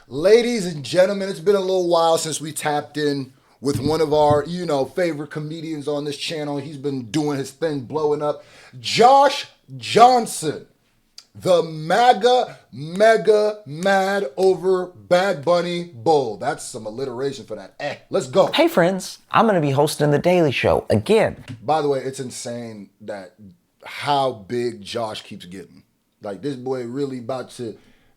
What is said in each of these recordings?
Ladies and gentlemen, it's been a little while since we tapped in with one of our, favorite comedians on this channel. He's been doing his thing, blowing up. Josh Johnson, the MAGA mega mad over Bad Bunny bull. That's some alliteration for that. Let's go. Hey friends, I'm going to be hosting The Daily Show again. By the way, it's insane that how big Josh keeps getting. Like, this boy really about to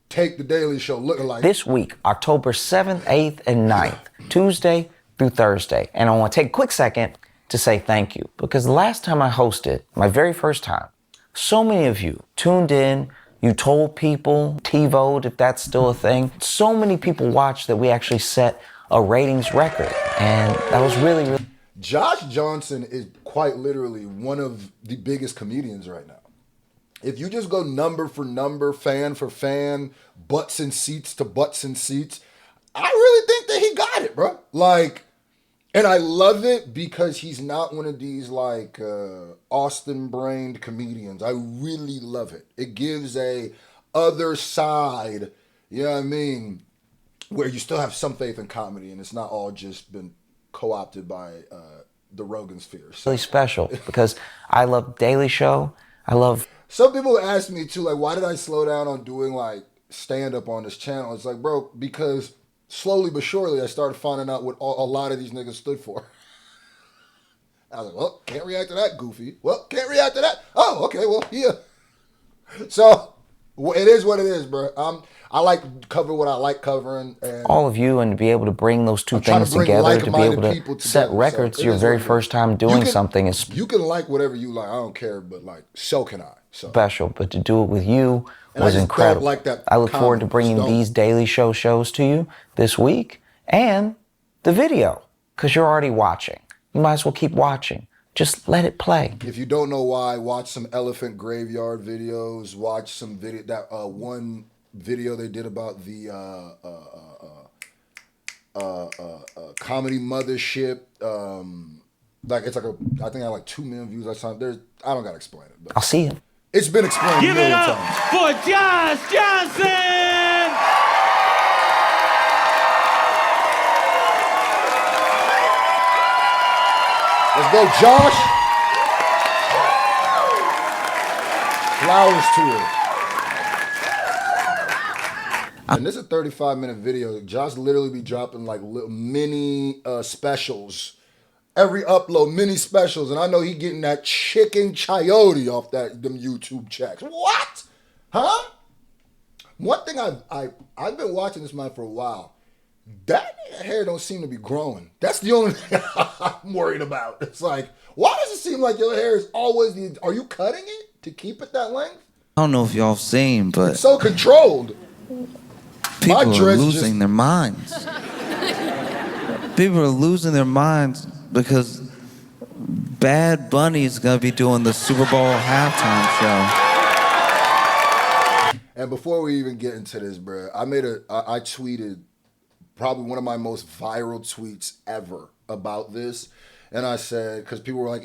take The Daily Show looking like... This week, October 7th, 8th, and 9th, Tuesday through Thursday. And I want to take a quick second to say thank you. Because the last time I hosted, my very first time, so many of you tuned in, you told people, TiVoed, if that's still a thing. So many people watched that we actually set a ratings record. And that was really... Josh Johnson is quite literally one of the biggest comedians right now. If you just go number for number, fan for fan, butts and seats to butts and seats, I really think that he got it, bro. Like, and I love it because he's not one of these like Austin-brained comedians. I really love it. It gives a other side, you know what I mean, where you still have some faith in comedy and it's not all just been co-opted by the Rogan sphere. So. Really special because I love Daily Show. I love... Some people ask me too, like, why did I slow down on doing like stand-up on this channel? It's like, bro, because slowly but surely I started finding out what a lot of these niggas stood for. I was like, well, can't react to that, goofy. Well, can't react to that. Oh, okay, well, yeah. So it is what it is, bro. I like to cover what I like covering. And all of you, and to be able to bring those two things together, to be able to set records, your very first time doing something is... You can like whatever you like, I don't care, but like, so can I. So. Special, but to do it with you was incredible. Like that I look forward to bringing these Daily Show shows to you this week and the video, because you're already watching. You might as well keep watching. Just let it play. If you don't know why, watch some elephant graveyard videos. Watch some video, that one video they did about the comedy mothership. Like, it's like I think I had like 2 million views last time. I don't gotta explain it. But I'll see you. It's been explained a million times. Give it up for Josh Johnson! Let's go, Josh. Flowers to it. And this is a 35-minute video. Josh literally be dropping like little mini specials. Every upload, mini specials. And I know he getting that chicken chayote off them YouTube checks. What? Huh? One thing I've been watching this man for a while. That hair don't seem to be growing. That's the only thing I'm worried about. It's like, why does it seem like your hair is always are you cutting it to keep it that length? I don't know if y'all seen, but it's so controlled. People are losing their minds. People are losing their minds because Bad Bunny is gonna be doing the Super Bowl halftime show. And before we even get into this, bro, I tweeted probably one of my most viral tweets ever about this. And I said, because people were like,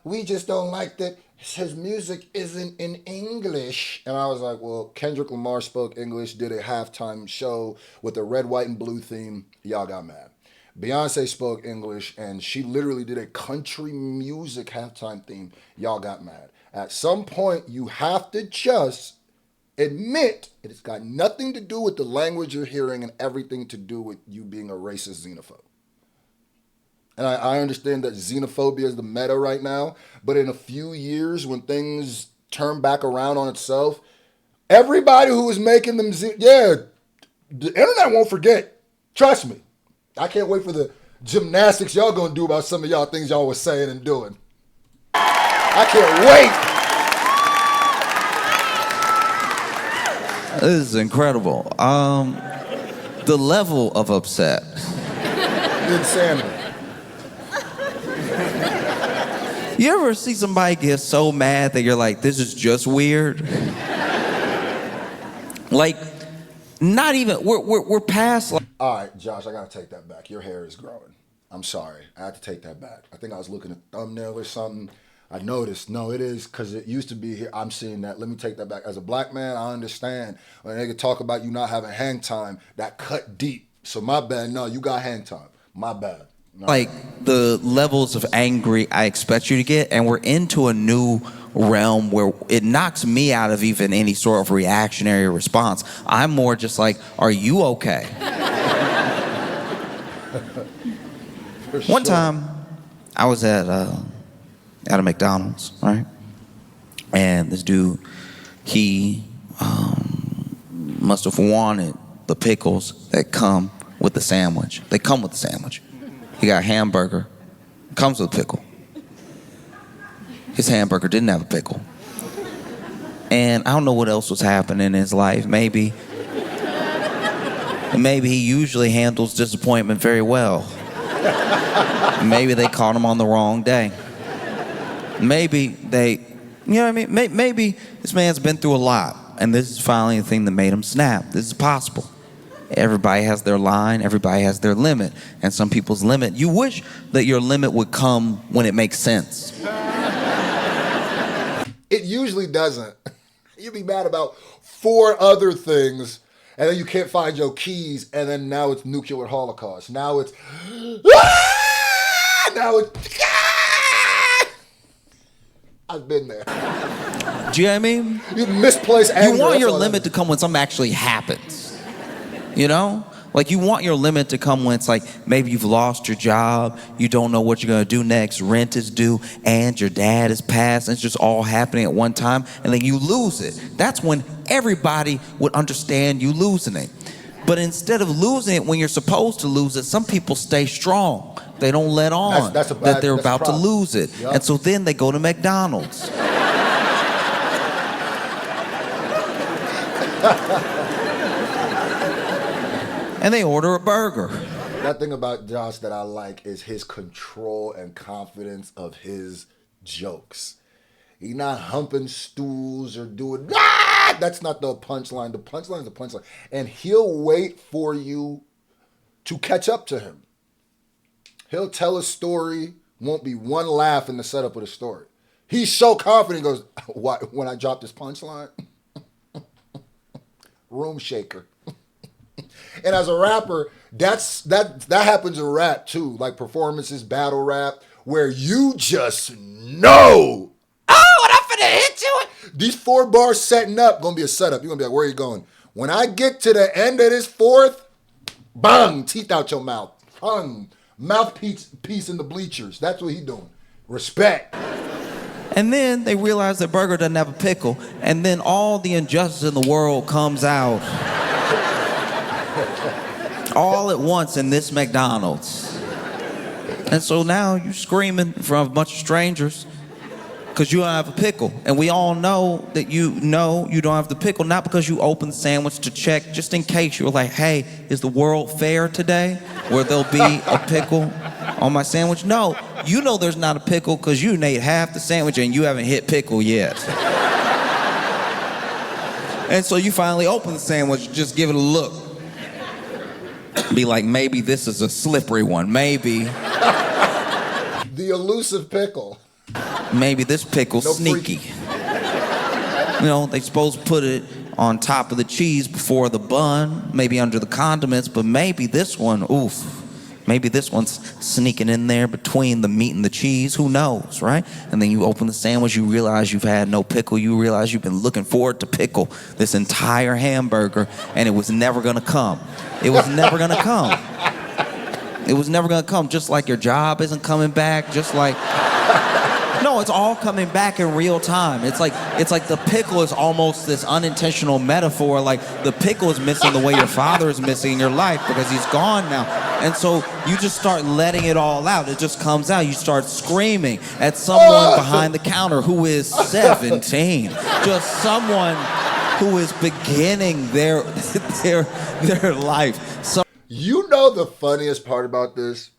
we just don't like that his music isn't in English. And I was like, well, Kendrick Lamar spoke English, did a halftime show with a red, white, and blue theme. Y'all got mad. Beyonce spoke English, and she literally did a country music halftime theme. Y'all got mad. At some point, you have to just admit it's got nothing to do with the language you're hearing and everything to do with you being a racist xenophobe. And I understand that xenophobia is the meta right now, but in a few years when things turn back around on itself, everybody who was making them, the internet won't forget. Trust me. I can't wait for the gymnastics y'all gonna do about some of y'all things y'all was saying and doing. I can't wait. This is incredible. The level of upset. Insanity. You ever see somebody get so mad that you're like, this is just weird? Like, not even, we're past like... All right, Josh, I gotta take that back. Your hair is growing. I'm sorry, I had to take that back. I think I was looking at a thumbnail or something. I noticed. No, it is because it used to be here. I'm seeing that. Let me take that back. As a black man, I understand when they could talk about you not having hang time. That cut deep. So my bad. No, you got hang time. My bad. No. Like the levels of angry I expect you to get, and we're into a new realm where it knocks me out of even any sort of reactionary response. I'm more just like, are you okay? One time, I was at a McDonald's, right? And this dude, he must have wanted the pickles that come with the sandwich. They come with the sandwich. He got a hamburger, comes with a pickle. His hamburger didn't have a pickle. And I don't know what else was happening in his life. Maybe he usually handles disappointment very well. Maybe they caught him on the wrong day. Maybe they, you know what I mean? Maybe this man's been through a lot, and this is finally the thing that made him snap. This is possible. Everybody has their line, everybody has their limit, and some people's limit, you wish that your limit would come when it makes sense. It usually doesn't. You'd be mad about 4 other things, and then you can't find your keys, and then now it's nuclear holocaust. Now it's I've been there. Do you know what I mean? You misplace anger. You want your limit to come when something actually happens. You know? Like, you want your limit to come when it's like, maybe you've lost your job, you don't know what you're gonna do next, rent is due, and your dad is passed, and it's just all happening at one time, and then you lose it. That's when everybody would understand you losing it. But instead of losing it when you're supposed to lose it, some people stay strong. They don't let on that they're about to lose it. Yep. And so then they go to McDonald's. And they order a burger. That thing about Josh that I like is his control and confidence of his jokes. He's not humping stools or doing, that's not the punchline. The punchline is the punchline. And he'll wait for you to catch up to him. He'll tell a story, won't be one laugh in the setup of the story. He's so confident, he goes, "Why, when I drop this punchline? Room shaker." And as a rapper, that happens in rap too, like performances, battle rap, where you just know, oh, what I'm finna hit you with. These 4 bars setting up, gonna be a setup. You're gonna be like, where are you going? When I get to the end of this 4th, bang, teeth out your mouth. Mouthpiece in the bleachers. That's what he doing. Respect. And then they realize that burger doesn't have a pickle, and then all the injustice in the world comes out. All at once in this McDonald's. And so now you're screaming in front of a bunch of strangers because you don't have a pickle. And we all know that you don't have the pickle, not because you opened the sandwich to check, just in case you were like, hey, is the world fair today where there'll be a pickle on my sandwich? No, you know there's not a pickle because you ate half the sandwich and you haven't hit pickle yet. And so you finally open the sandwich, just give it a look. Be like, maybe this is a slippery one. Maybe. The elusive pickle. Maybe this pickle's sneaky. You know, they supposed to put it on top of the cheese before the bun, maybe under the condiments, but maybe this one, oof. Maybe this one's sneaking in there between the meat and the cheese. Who knows, right? And then you open the sandwich, you realize you've had no pickle. You realize you've been looking forward to pickle this entire hamburger, and it was never gonna come. It was never gonna come. It was never gonna come. Just like your job isn't coming back. Just like, no, it's all coming back in real time. It's like the pickle is almost this unintentional metaphor. Like the pickle is missing the way your father is missing in your life because he's gone now. And so you just start letting it all out. It just comes out. You start screaming at someone behind the counter who is 17. Just someone who is beginning their life. So, you know the funniest part about this?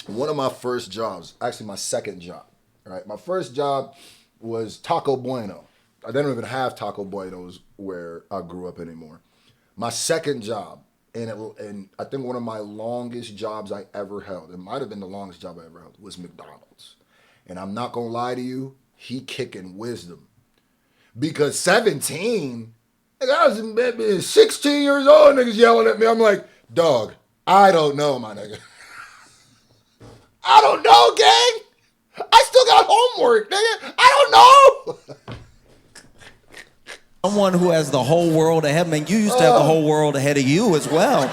One of my first jobs, actually my second job, right? My first job was Taco Bueno. I didn't even have Taco Buenos where I grew up anymore. My second job, and I think one of my longest jobs I ever held, it might have been the longest job I ever held, was McDonald's. And I'm not gonna lie to you, he kicking wisdom. Because 17, I was 16 years old, niggas yelling at me. I'm like, dog, I don't know, my nigga. I don't know, gang. I still got homework, nigga. I don't know. Someone who has the whole world ahead. Man, you used to have the whole world ahead of you as well.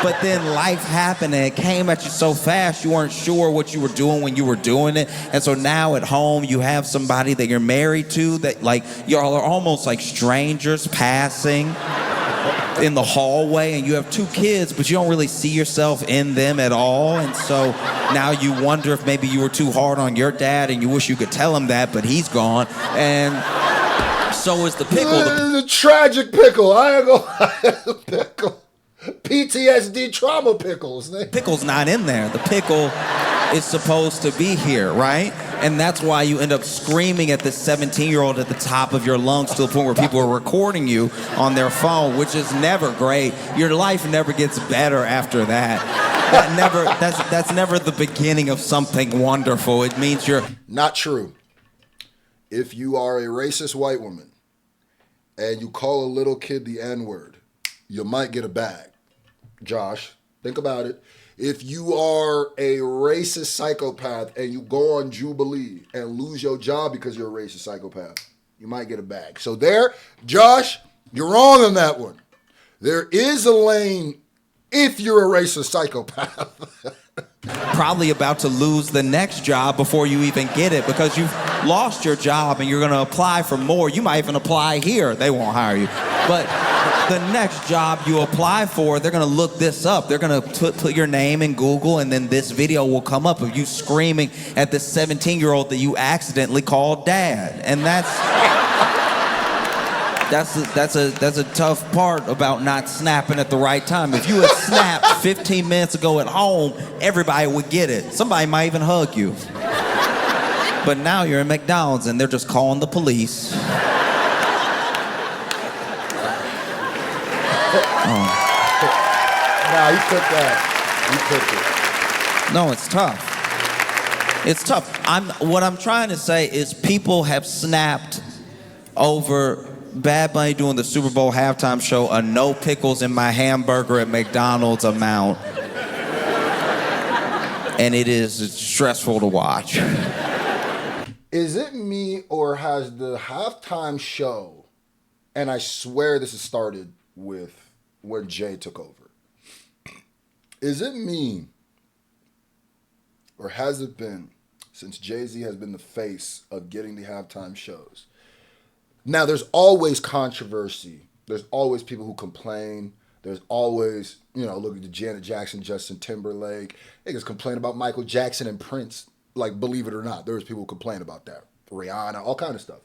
But then life happened and it came at you so fast you weren't sure what you were doing when you were doing it. And so now at home you have somebody that you're married to that like y'all are almost like strangers passing in the hallway, and you have 2 kids, but you don't really see yourself in them at all. And so now you wonder if maybe you were too hard on your dad and you wish you could tell him that, but he's gone. And so is the pickle. The tragic pickle. I ain't gonna lie, the pickle. PTSD trauma pickles. Pickle's not in there. The pickle is supposed to be here, right? And that's why you end up screaming at this 17-year-old at the top of your lungs to the point where people are recording you on their phone, which is never great. Your life never gets better after that. That's never the beginning of something wonderful. It means you're... Not true. If you are a racist white woman and you call a little kid the N-word, you might get a bag. Josh, think about it. If you are a racist psychopath and you go on Jubilee and lose your job because you're a racist psychopath, you might get a bag. So there, Josh, you're wrong on that one. There is a lane if you're a racist psychopath. Probably about to lose the next job before you even get it because you've lost your job and you're going to apply for more. You might even apply here. They won't hire you. But the next job you apply for, they're going to look this up. They're going to put your name in Google, and then this video will come up of you screaming at this 17-year-old that you accidentally called dad. And that's a tough part about not snapping at the right time. If you had snapped 15 minutes ago at home, everybody would get it. Somebody might even hug you. But now you're at McDonald's and they're just calling the police. Nah, he took that. He took it. No, it's tough. It's tough. What I'm trying to say is people have snapped over Bad Bunny doing the Super Bowl halftime show, a no pickles in my hamburger at McDonald's amount. And it is stressful to watch. Is it me or has the halftime show, and I swear this has started with when Jay took over. Is it me or has it been since Jay-Z has been the face of getting the halftime shows? Now, there's always controversy. There's always people who complain. There's always, look at the Janet Jackson, Justin Timberlake. Niggas complain about Michael Jackson and Prince. Like, believe it or not, there's people who complain about that. Rihanna, all kind of stuff.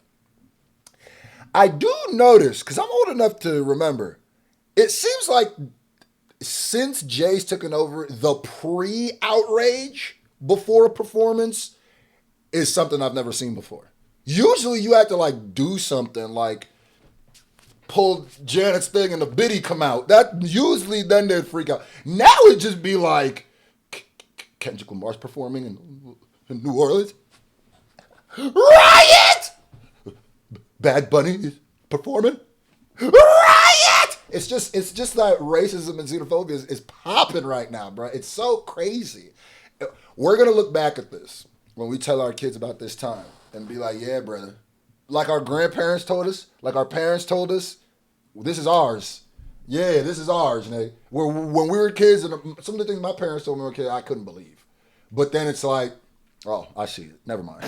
I do notice, because I'm old enough to remember, it seems like since Jay's taken over, the pre-outrage before a performance is something I've never seen before. Usually you have to do something like pull Janet's thing and the biddy come out. That usually then they'd freak out. Now it'd just be like Kendrick Lamar's performing in New Orleans. Riot! Bad Bunny is performing. Riot! It's just that racism and xenophobia is popping right now, bro. It's so crazy. We're gonna look back at this when we tell our kids about this time and be like, yeah, brother. Like our grandparents told us, like our parents told us, this is ours. Yeah, this is ours. When we were kids, and some of the things my parents told me when we were kids, I couldn't believe. But then it's like, oh, I see it. Never mind.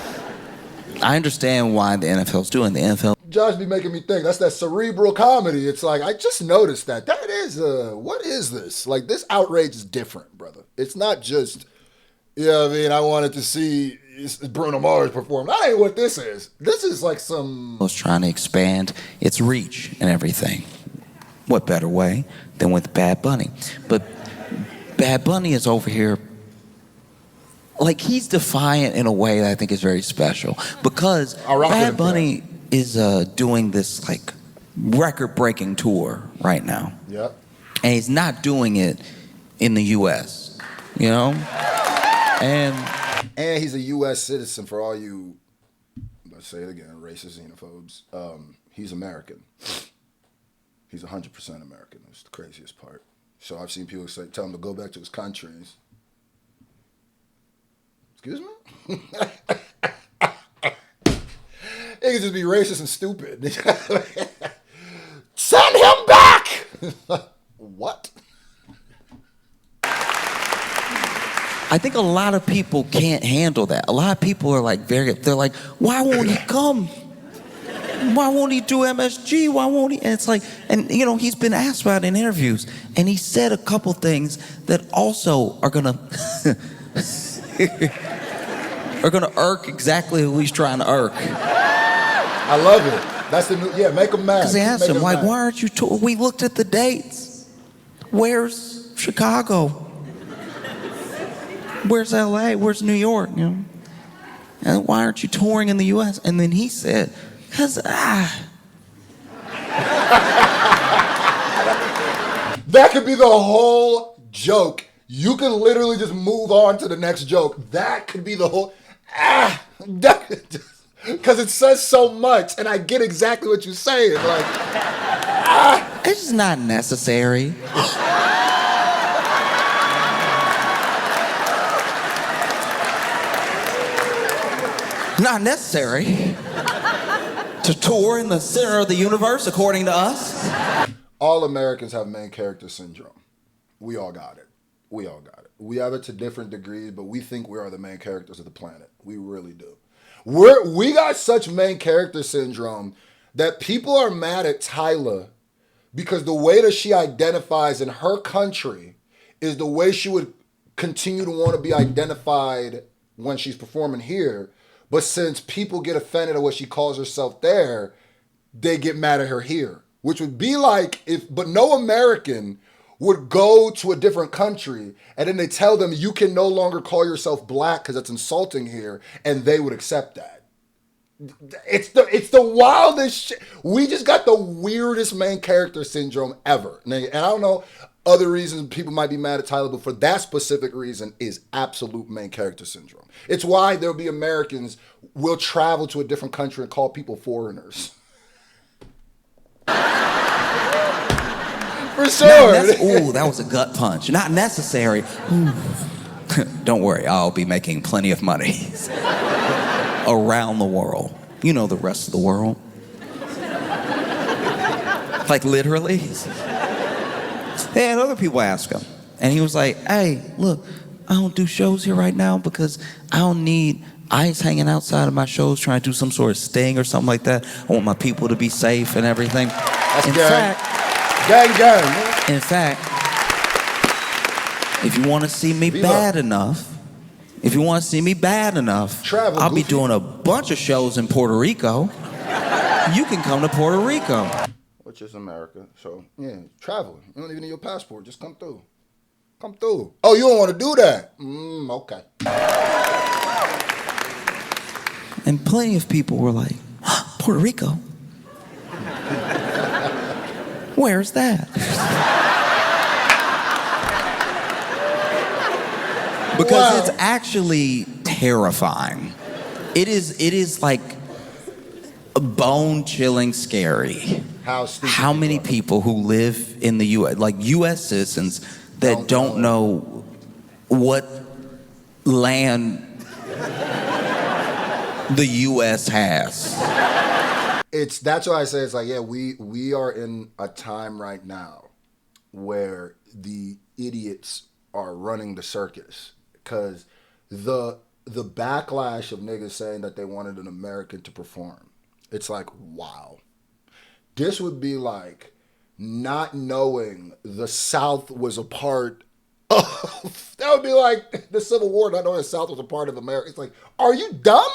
I understand why the NFL's doing the NFL. Josh be making me think. That's that cerebral comedy. It's like, I just noticed that. That is, what is this? Like, this outrage is different, brother. It's not just, I wanted to see Bruno Mars perform. That ain't what this is. This is like some... was trying to expand its reach and everything. What better way than with Bad Bunny? But Bad Bunny is over here, he's defiant in a way that I think is very special. Because Bad Bunny is doing this, record-breaking tour right now. Yep. And he's not doing it in the U.S., And And he's a U.S. citizen for all you, let's say it again, racist xenophobes. He's American. He's 100% American. That's the craziest part. So I've seen people tell him to go back to his countries. Excuse me? It could just be racist and stupid. Send him back! What? I think a lot of people can't handle that. A lot of people are like they're like, why won't he come? Why won't he do MSG? Why won't he? And it's like, and you know, he's been asked about it in interviews, and he said a couple things that also are gonna irk exactly who he's trying to irk. I love it. That's the new, make him mad. Because they asked him, like, why aren't you we looked at the dates. Where's Chicago? Where's LA? Where's New York? You know? And why aren't you touring in the US? And then he said, because That could be the whole joke. You can literally just move on to the next joke. That could be the whole because it says so much, and I get exactly what you're saying. Like, it's just not necessary. Not necessary to tour in the center of the universe, according to us. All Americans have main character syndrome. We all got it. We all got it. We have it to different degrees, but we think we are the main characters of the planet. We really do. We got such main character syndrome that people are mad at Tyla because the way that she identifies in her country is the way she would continue to want to be identified when she's performing here. But since people get offended at what she calls herself there, they get mad at her here. Which would be like but no American would go to a different country and then they tell them you can no longer call yourself black because that's insulting here, and they would accept that. It's the wildest shit. We just got the weirdest main character syndrome ever. And I don't know other reasons people might be mad at Tyler, but for that specific reason is absolute main character syndrome. It's why there'll be Americans will travel to a different country and call people foreigners. For sure. Ooh, that was a gut punch. Not necessary. Don't worry, I'll be making plenty of money. Around the world. You know the rest of the world. Like literally. They had other people ask him. And he was like, hey, look, I don't do shows here right now because I don't need ICE hanging outside of my shows trying to do some sort of sting or something like that. I want my people to be safe and everything. That's in gang. fact, Gang. in fact, if you want to see me bad enough, Travel, I'll be goofy. doing a bunch of shows in Puerto Rico. You can come to Puerto Rico. Which is America. So, yeah, travel. You don't even need your passport. Just come through. Come through. Oh, you don't want to do that? Okay. And plenty of people were like, Puerto Rico? Where's that? Because it's actually terrifying. It is like bone-chilling scary. How many people who live in the U.S., like U.S. citizens, that don't know what land the U.S. has. That's why I say it's like, yeah, we are in a time right now where the idiots are running the circus, because the backlash of niggas saying that they wanted an American to perform, it's like, wow. This would be like not knowing the South was a part of, that would be like the Civil War, not knowing the South was a part of America. It's like, are you dumb?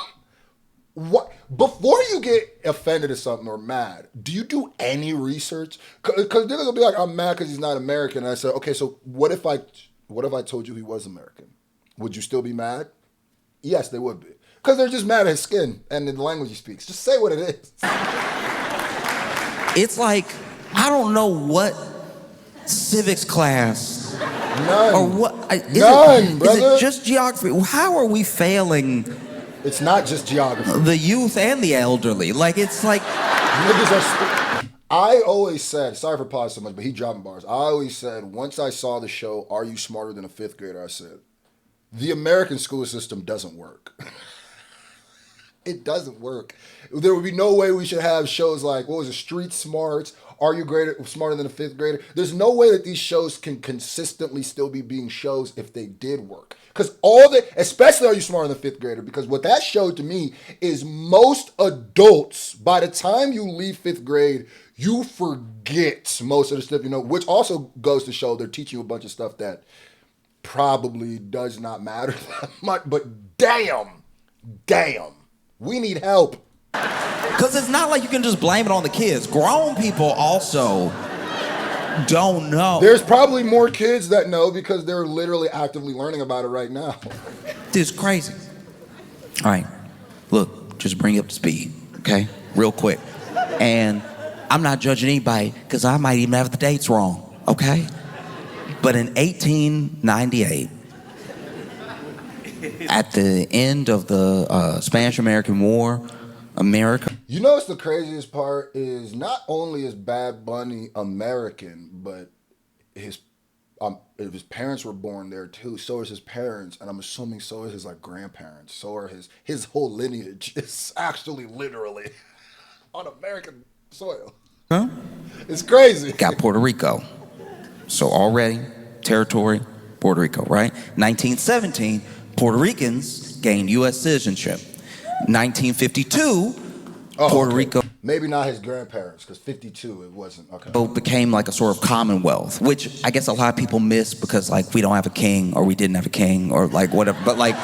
What? Before you get offended at something or mad, do you do any research? Because niggas will be like, I'm mad because he's not American. And I said, okay, so what if I told you he was American? Would you still be mad? Yes, they would be. Because they're just mad at his skin and the language he speaks. Just say what it is. It's like, I don't know what civics class None. Or what? None, brother. Is it just geography? How are we failing It's not just geography. the youth and the elderly? Like, it's like... Niggas are I always said, sorry for pausing so much, but he dropping bars. I always said, once I saw the show, Are You Smarter Than a Fifth Grader? I said, the American school system doesn't work. It doesn't work. There would be no way we should have shows like, what was it, Street Smarts, Are You Smarter Than a Fifth Grader? There's no way that these shows can consistently still be being shows if they did work. Because especially Are You Smarter Than a Fifth Grader? Because what that showed to me is most adults, by the time you leave fifth grade, you forget most of the stuff you know, which also goes to show they're teaching you a bunch of stuff that probably does not matter that much. But damn, we need help. Because it's not like you can just blame it on the kids. Grown people also don't know. There's probably more kids that know because they're literally actively learning about it right now. This is crazy. All right, look, just bring you up to speed, okay? Real quick. And I'm not judging anybody because I might even have the dates wrong, okay? But in 1898, at the end of the Spanish-American War, America... You know what's the craziest part is not only is Bad Bunny American, but his parents were born there too. So is his parents, and I'm assuming so is his like grandparents. So are his whole lineage is actually literally on American soil. Huh? It's crazy. Got Puerto Rico. So already, territory, Puerto Rico, right? 1917, Puerto Ricans gained U.S. citizenship. 1952, Puerto Rico Maybe not his grandparents, because 52 it wasn't. Okay. became like a sort of commonwealth, which I guess a lot of people miss because like we don't have a king or we didn't have a king or like whatever. But like,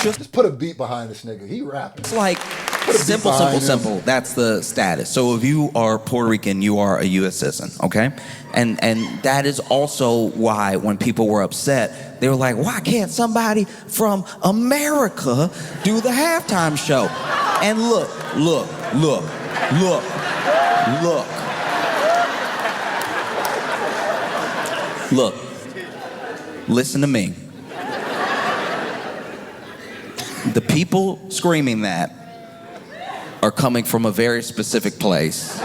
Just put a beat behind this nigga. He rapping. it's like simple. That's the status. So if you are Puerto Rican, you are a U.S. citizen, okay? And that is also why when people were upset, they were like, why can't somebody from America do the halftime show? And look. Listen to me. The people screaming that are coming from a very specific place.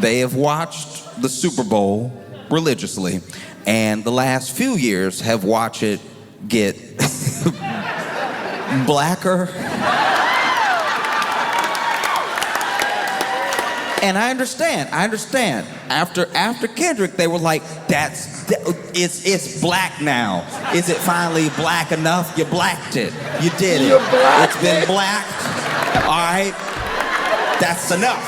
They have watched the Super Bowl religiously, and the last few years have watched it get blacker. And I understand. After Kendrick, they were like, it's black now. Is it finally black enough? You blacked it. You did it. It's been blacked. All right. That's enough.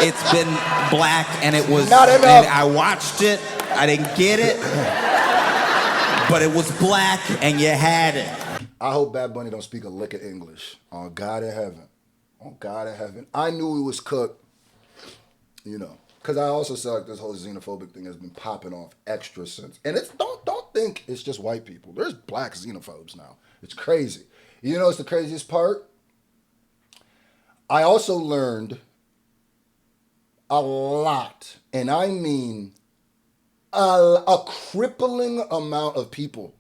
It's been black, and it was not enough. And I watched it. I didn't get it, but it was black, and you had it. I hope Bad Bunny don't speak a lick of English. On God in heaven. On God in heaven. I knew he was cooked. You know, because I also said like this whole xenophobic thing has been popping off extra since, and it's don't think it's just white people. There's black xenophobes now. It's crazy. You know, what's the craziest part? I also learned a lot, and I mean a crippling amount of people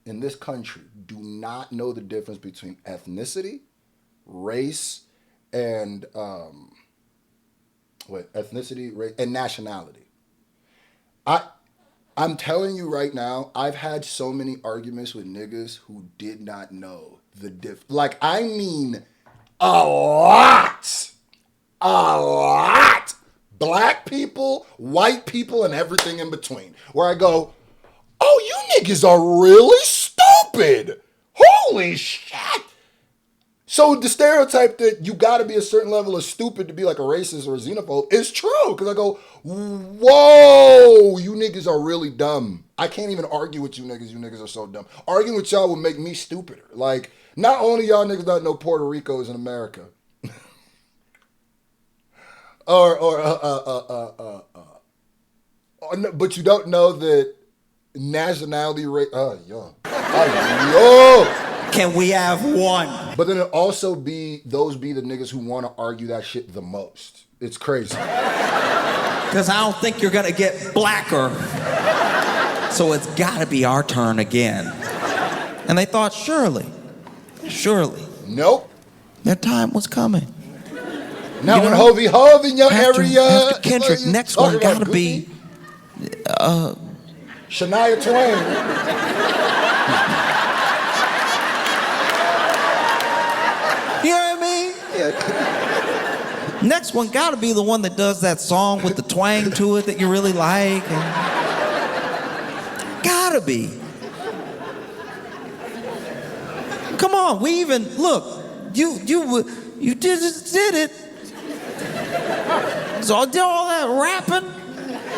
in this country do not know the difference between ethnicity, race, and ethnicity, race, and nationality. I'm telling you right now, I've had so many arguments with niggas who did not know the like, I mean, a lot. Black people, white people, and everything in between. Where I go, oh, you niggas are really stupid. Holy shit. So the stereotype that you got to be a certain level of stupid to be like a racist or a xenophobe is true. Because I go, whoa, you niggas are really dumb. I can't even argue with you niggas. You niggas are so dumb. Arguing with y'all would make me stupider. Like, not only y'all niggas don't know Puerto Rico is in America. But you don't know that nationality rate. Can we have one? But then it also be the niggas who want to argue that shit the most. It's crazy. Because I don't think you're gonna get blacker. So it's gotta be our turn again. And they thought, surely. Nope. Their time was coming. Now when Hovey Hov in your area. After Kendrick, next one gotta be Shania Twain. You know what I mean? Yeah. Next one gotta be the one that does that song with the twang to it that you really like. Gotta be. Come on, we even look. You just did it. So I did all that rapping.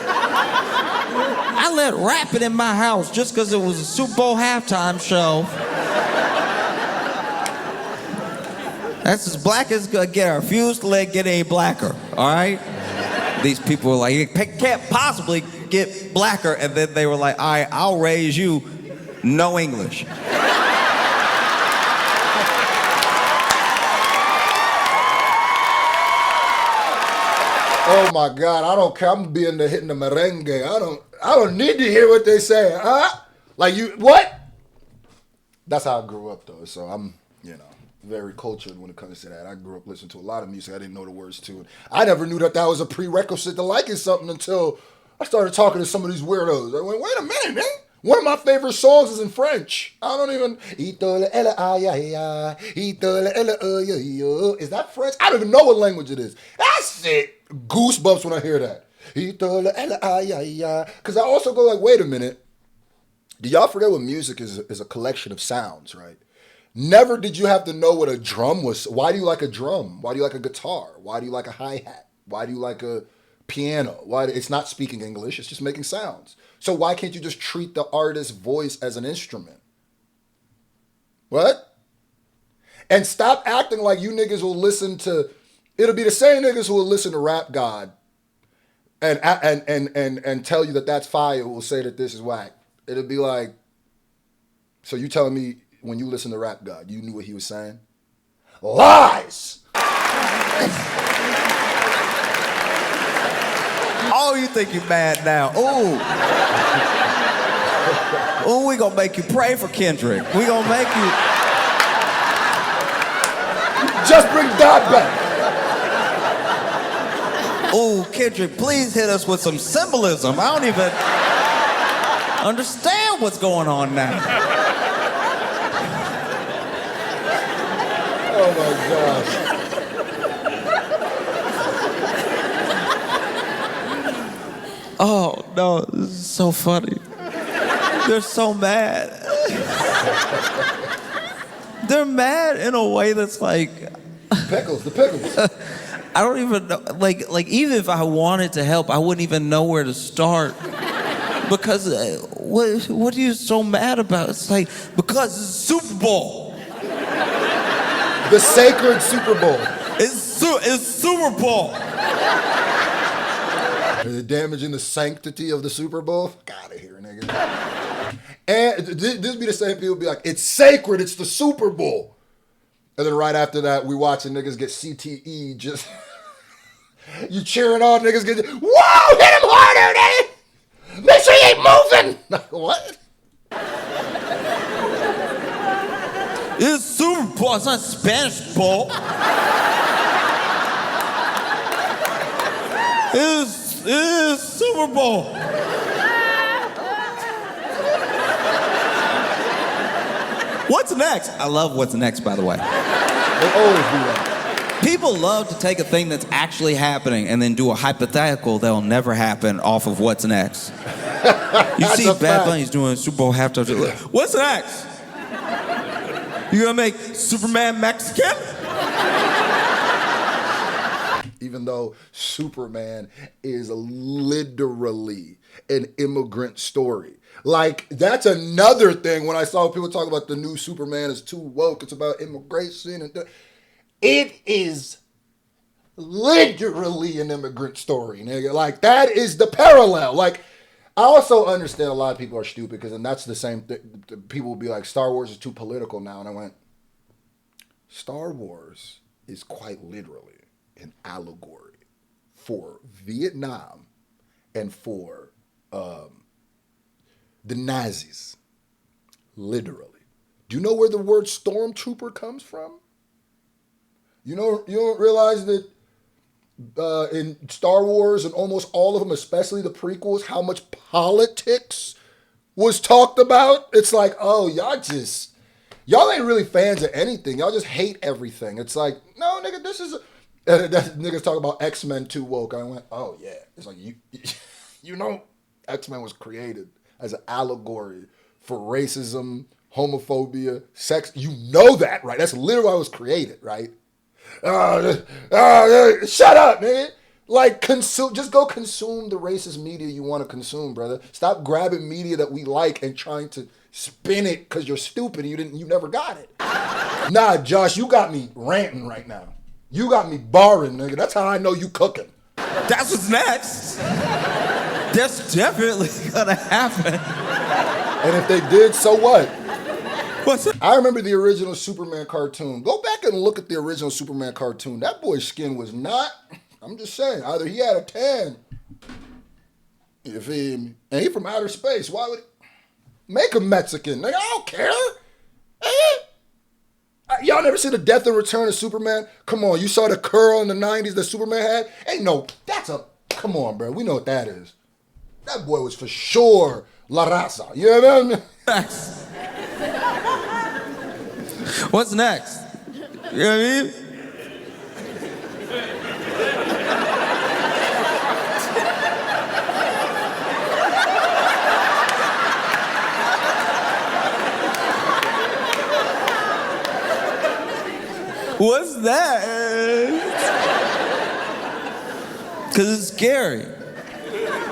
I let rapping in my house just because it was a Super Bowl halftime show. That's as black as gonna get. I refuse to let it get any blacker, all right? These people were like, it can't possibly get blacker. And then they were like, all right, I'll raise you no English. Oh my God, I don't care. I'm gonna be in there hitting the merengue. I don't need to hear what they say, huh? Like you, what? That's how I grew up though. So I'm, very cultured when it comes to that. I grew up listening to a lot of music I didn't know the words to. I never knew that was a prerequisite to liking something until I started talking to some of these weirdos. I went, wait a minute, man. One of my favorite songs is in French. I don't even. Is that French? I don't even know what language it is. That's it. Goosebumps when I hear that. Because I also go like, wait a minute. Do y'all forget what music is a collection of sounds, right? Never did you have to know what a drum was. Why do you like a drum? Why do you like a guitar? Why do you like a hi-hat? Why do you like a piano? Why? It's not speaking English. It's just making sounds. So why can't you just treat the artist's voice as an instrument? What? And stop acting like you niggas will listen to. It'll be the same niggas who will listen to Rap God and tell you that that's fire. Who will say that this is whack. It'll be like, so you telling me when you listen to Rap God, you knew what he was saying? Lies. Oh, you think you're mad now? Ooh, we gonna make you pray for Kendrick. We gonna make you. Just bring God back. Ooh, Kendrick, please hit us with some symbolism. I don't even understand what's going on now. Oh my gosh. Oh, no, this is so funny. They're so mad. They're mad in a way that's like... The pickles. I don't even know, like even if I wanted to help, I wouldn't even know where to start. Because what are you so mad about? It's like, because it's Super Bowl. The sacred Super Bowl. It's Super Bowl. They're damaging the sanctity of the Super Bowl? Fuck out of here, nigga. And this be the same people be like, it's sacred, it's the Super Bowl. And then right after that, we watching niggas get CTE just... you cheering on niggas get... Whoa, hit him harder, nigga! Make sure he ain't moving! What? It's Super Bowl, it's not Spanish Bowl. It's Super Bowl. What's next? I love what's next, by the way. They always do that. People love to take a thing that's actually happening and then do a hypothetical that'll never happen off of what's next. You see Bad Bunny's doing Super Bowl halftime. What's next? You gonna make Superman Mexican? Even though Superman is literally an immigrant story. Like, that's another thing when I saw people talk about the new Superman is too woke, it's about immigration. It is literally an immigrant story, nigga. Like, that is the parallel. Like, I also understand a lot of people are stupid because, and that's the same thing. People will be like, Star Wars is too political now. And I went, Star Wars is quite literally an allegory for Vietnam and for the Nazis. Literally. Do you know where the word stormtrooper comes from? You don't realize that in Star Wars and almost all of them, especially the prequels, how much politics was talked about? It's like, oh, y'all ain't really fans of anything. Y'all just hate everything. It's like, no, nigga, this is niggas talk about X-Men too woke. I went, oh yeah. It's like you know X-Men was created as an allegory for racism, homophobia, sex. You know that, right? That's literally why it was created, right? Shut up, nigga. Like, just go consume the racist media you want to consume, brother. Stop grabbing media that we like and trying to spin it because you're stupid and you never got it. Nah, Josh, you got me ranting right now. You got me barring, nigga. That's how I know you cooking. That's what's next. That's definitely gonna happen. And if they did, so what? What's it? I remember the original Superman cartoon. Go back and look at the original Superman cartoon. That boy's skin was not, I'm just saying, either he had a tan, you feel me? And he from outer space. Why would he make him Mexican? Nigga, I don't care. Y'all never seen the Death and Return of Superman? Come on, you saw the curl in the 90s that Superman had? Come on, bro. We know what that is. That boy was for sure La Raza. You know what I mean? What's next? You know what I mean? What's that? Because it's scary.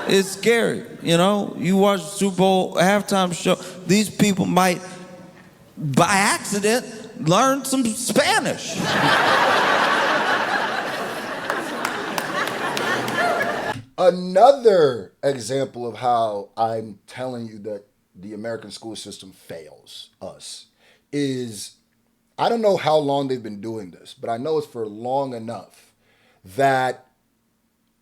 It's scary. You know, you watch the Super Bowl halftime show, these people might, by accident, learn some Spanish. Another example of how I'm telling you that the American school system fails us is, I don't know how long they've been doing this, but I know it's for long enough that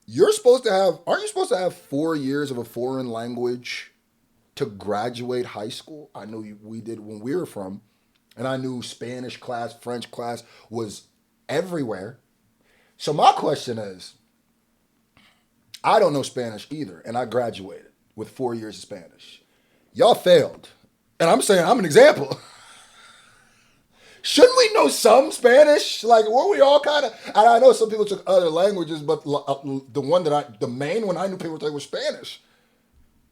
aren't you supposed to have 4 years of a foreign language to graduate high school? I know we did when we were from, and I knew Spanish class, French class was everywhere. So my question is, I don't know Spanish either, and I graduated with 4 years of Spanish. Y'all failed. And I'm saying I'm an example. Shouldn't we know some Spanish? Like, were we all kind of, and I know some people took other languages, but the main one I knew people take was Spanish.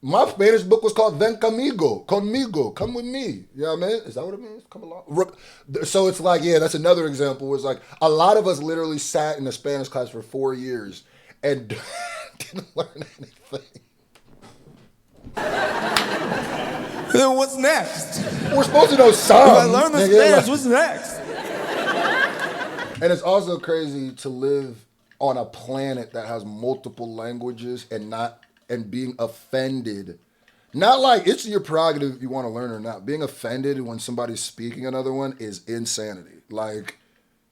My Spanish book was called Ven Conmigo, come with me. You know what I mean? Is that what it means? Come along. So it's like, yeah, that's another example. It's like a lot of us literally sat in a Spanish class for 4 years and didn't learn anything. Then what's next? We're supposed to know some. If I learn the Spanish, what's next? And it's also crazy to live on a planet that has multiple languages and being offended. Not like it's your prerogative if you want to learn or not. Being offended when somebody's speaking another one is insanity. Like,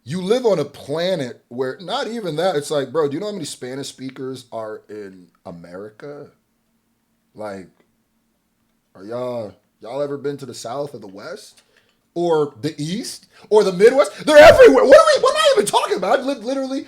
you live on a planet where not even that. It's like, bro, do you know how many Spanish speakers are in America? Like, are y'all ever been to the South or the West? Or the East? Or the Midwest? They're everywhere. What am I even talking about? I've lived literally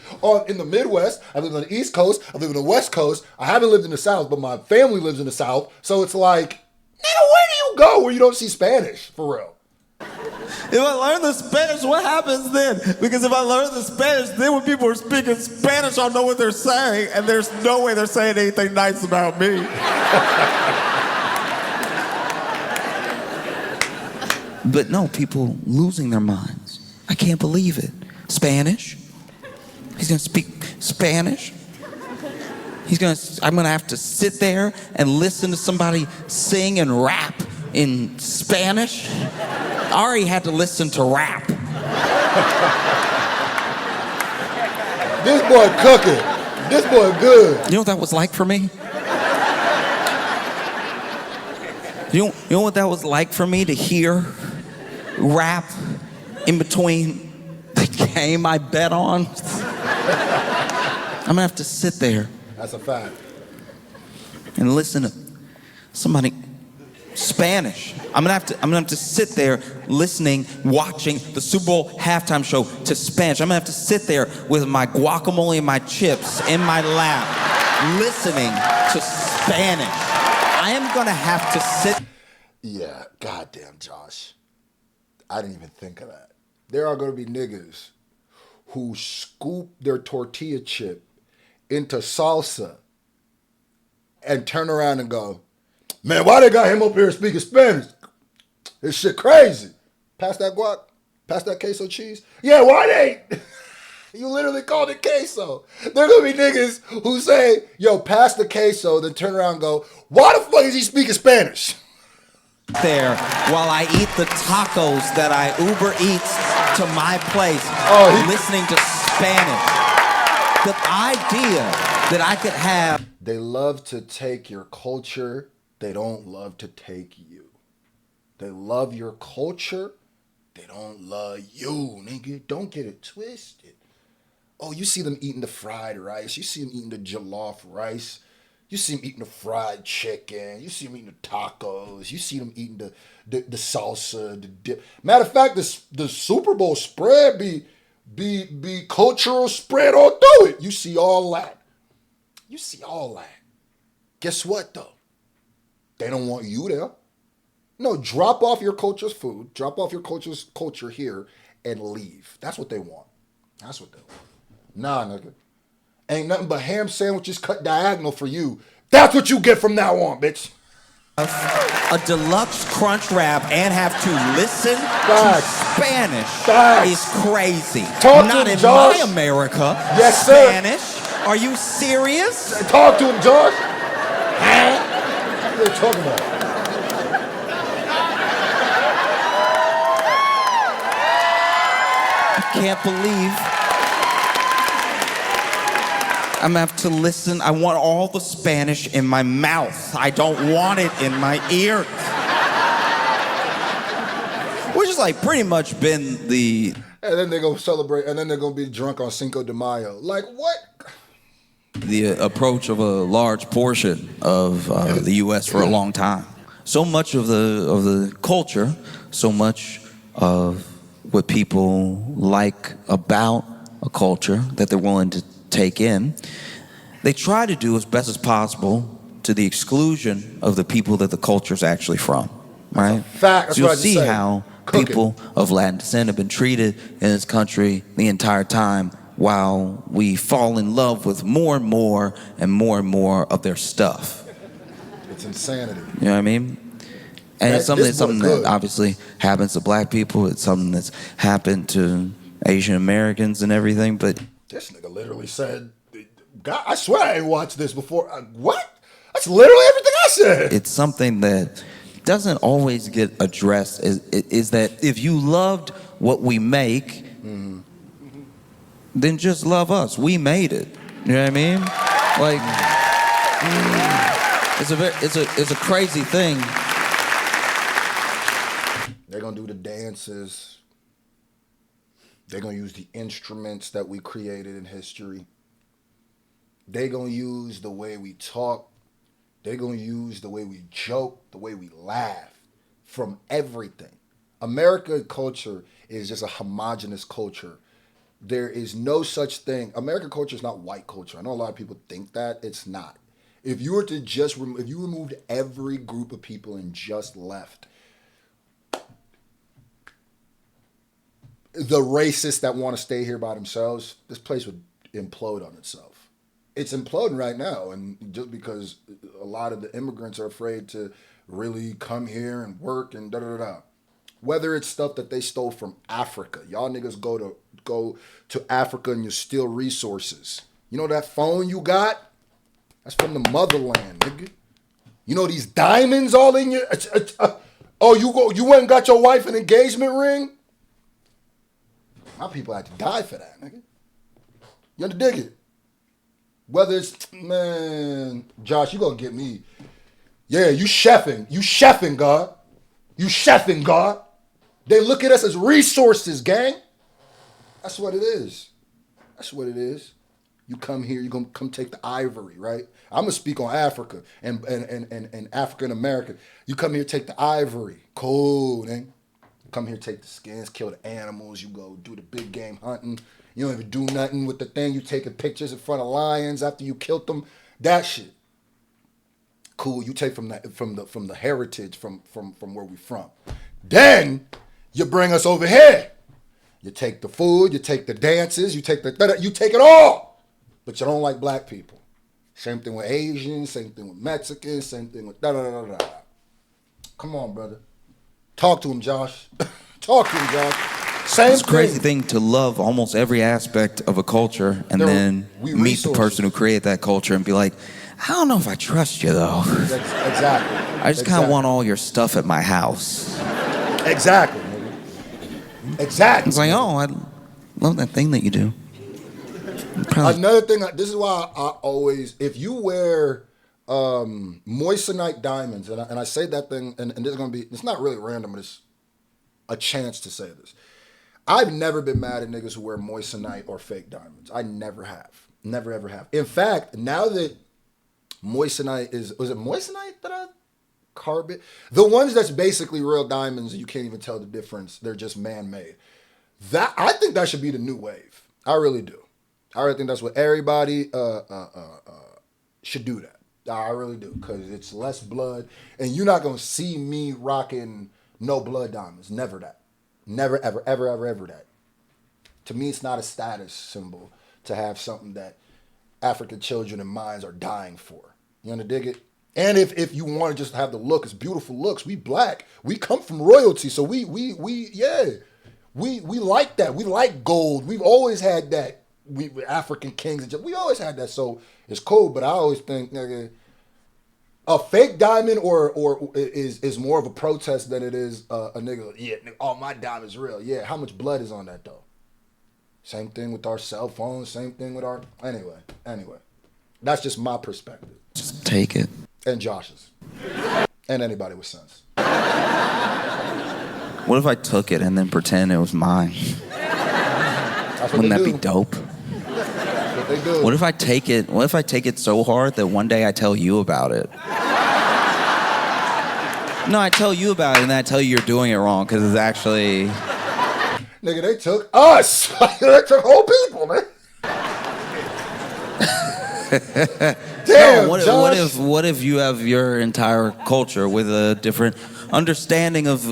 in the Midwest. I've lived on the East Coast. I've lived on the West Coast. I haven't lived in the South, but my family lives in the South. So it's like, nigga, where do you go where you don't see Spanish? For real. If I learn the Spanish, what happens then? Because if I learn the Spanish, then when people are speaking Spanish, I'll know what they're saying, and there's no way they're saying anything nice about me. But no, people losing their minds. I can't believe it. Spanish? He's gonna speak Spanish? I'm gonna have to sit there and listen to somebody sing and rap in Spanish? I already had to listen to rap. This boy cooking. This boy good. You know what that was like for me? You know what that was like for me to hear rap in between the game I bet on? I'm gonna have to sit there That's a fact. and listen to somebody Spanish. I'm gonna have to sit there listening, watching the Super Bowl halftime show to Spanish. I'm gonna have to sit there with my guacamole and my chips in my lap, listening to Spanish. I am gonna have to sit. Yeah, goddamn, Josh. I didn't even think of that. There are gonna be niggas who scoop their tortilla chip into salsa and turn around and go, man, why they got him up here speaking Spanish? This shit crazy. Pass that guac? Pass that queso cheese? Yeah, why they? You literally called it queso. There gonna be niggas who say, yo, pass the queso, then turn around and go, why the fuck is he speaking Spanish? There while I eat the tacos that I Uber Eats to my place, listening to Spanish. The idea that I could have. They love to take your culture. They don't love to take you. They love your culture. They don't love you, nigga. Don't get it twisted. Oh, you see them eating the fried rice. You see them eating the jollof rice. You see them eating the fried chicken. You see them eating the tacos. You see them eating the salsa, the dip. Matter of fact, the Super Bowl spread be cultural spread all through it. You see all that. You see all that. Guess what, though? They don't want you there. No, drop off your culture's food. Drop off your culture's culture here and leave. That's what they want. That's what they want. Nah, nigga. Ain't nothing but ham sandwiches cut diagonal for you. That's what you get from now on, bitch. A deluxe crunch wrap and have to listen Facts. to Spanish Facts. is crazy. Talk to Not him, in Josh. my America. Yes, sir. Spanish? Are you serious? Talk to him, George. What are you talking about? I can't believe I'm gonna have to listen. I want all the Spanish in my mouth. I don't want it in my ears. Which has like pretty much been the... And then they're gonna celebrate, and then they're gonna be drunk on Cinco de Mayo. Like what? The approach of a large portion of the U.S. for a long time. So much of the culture, so much of what people like about a culture that they're willing to take in, they try to do as best as possible to the exclusion of the people that the culture's actually from, right? Fact. So you'll see how people of Latin descent have been treated in this country the entire time, while we fall in love with more and more and more and more of their stuff. It's insanity. You know what I mean? And it's something that obviously happens to black people. It's something that's happened to Asian Americans and everything. But this nigga literally said, God, I swear I ain't watched this before. What? That's literally everything I said. It's something that doesn't always get addressed, is that if you loved what we make, then just love us. We made it. You know what I mean? Like, it's a crazy thing. They're gonna do the dances. They're gonna use the instruments that we created in history. They're gonna use the way we talk. They're gonna use the way we joke, the way we laugh, from everything. American culture is just a homogenous culture. There is no such thing. American culture is not white culture. I know a lot of people think that. It's not. If you were to just, if you removed every group of people and just left the racists that want to stay here by themselves, this place would implode on itself. It's imploding right now, and just because a lot of the immigrants are afraid to really come here and work and da-da-da-da. Whether it's stuff that they stole from Africa. Y'all niggas go to Africa and you steal resources. You know that phone you got? That's from the motherland, nigga. You know these diamonds all in your... you went and got your wife an engagement ring? My people had to die for that, nigga. You underdig it? Whether it's... Man, Josh, you gonna get me... Yeah, you chefing. You chefing, God. You chefing, God. They look at us as resources, gang. That's what it is. That's what it is. You come here, you're gonna come take the ivory, right? I'm gonna speak on Africa and African American. You come here, take the ivory. Cool, man. Come here, take the skins, kill the animals. You go do the big game hunting. You don't even do nothing with the thing. You taking pictures in front of lions after you killed them. That shit. Cool. You take from the heritage from where we from. Then you bring us over here. You take the food, you take the dances, you take it all. But you don't like black people. Same thing with Asians, same thing with Mexicans, same thing with da-da-da-da-da. Come on, brother. Talk to him, Josh. Talk to him, Josh. Same It's a crazy thing to love almost every aspect of a culture and then meet the person who created that culture and be like, I don't know if I trust you, though. Exactly. I just kind of want all your stuff at my house. Exactly. Exactly. It's like, oh, I love that thing that you do. Another thing, this is why I always, if you wear moissanite diamonds, and I say that thing, and this is going to be, it's not really random, but it's a chance to say this. I've never been mad at niggas who wear moissanite or fake diamonds. I never have. Never, ever have. In fact, now that moissanite was it moissanite that I carbon? The ones that's basically real diamonds, you can't even tell the difference. They're just man-made. That I think that should be the new wave. I really do. I really think that's what everybody should do that. I really do, because it's less blood, and you're not gonna see me rocking no blood diamonds. Never that. Never, ever, ever, ever, ever that. To me, it's not a status symbol to have something that African children and minds are dying for. You wanna dig it? And if you want to just have the look, it's beautiful looks. We black. We come from royalty, so we like that. We like gold. We've always had that. We African kings. We always had that. So it's cool. But I always think, nigga, a fake diamond or is more of a protest than it is a nigga. Yeah, nigga, all my diamonds real. Yeah, how much blood is on that though? Same thing with our cell phones. Same thing with our anyway. That's just my perspective. Just take it. And Josh's. And anybody with sense. What if I took it and then pretend it was mine? Wouldn't that be dope? That's what they do. What if I take it so hard that one day I tell you about it? No, I tell you about it and then I tell you you're doing it wrong because it's actually... Nigga, they took us. They took whole people, man. Damn, no, what if you have your entire culture with a different understanding of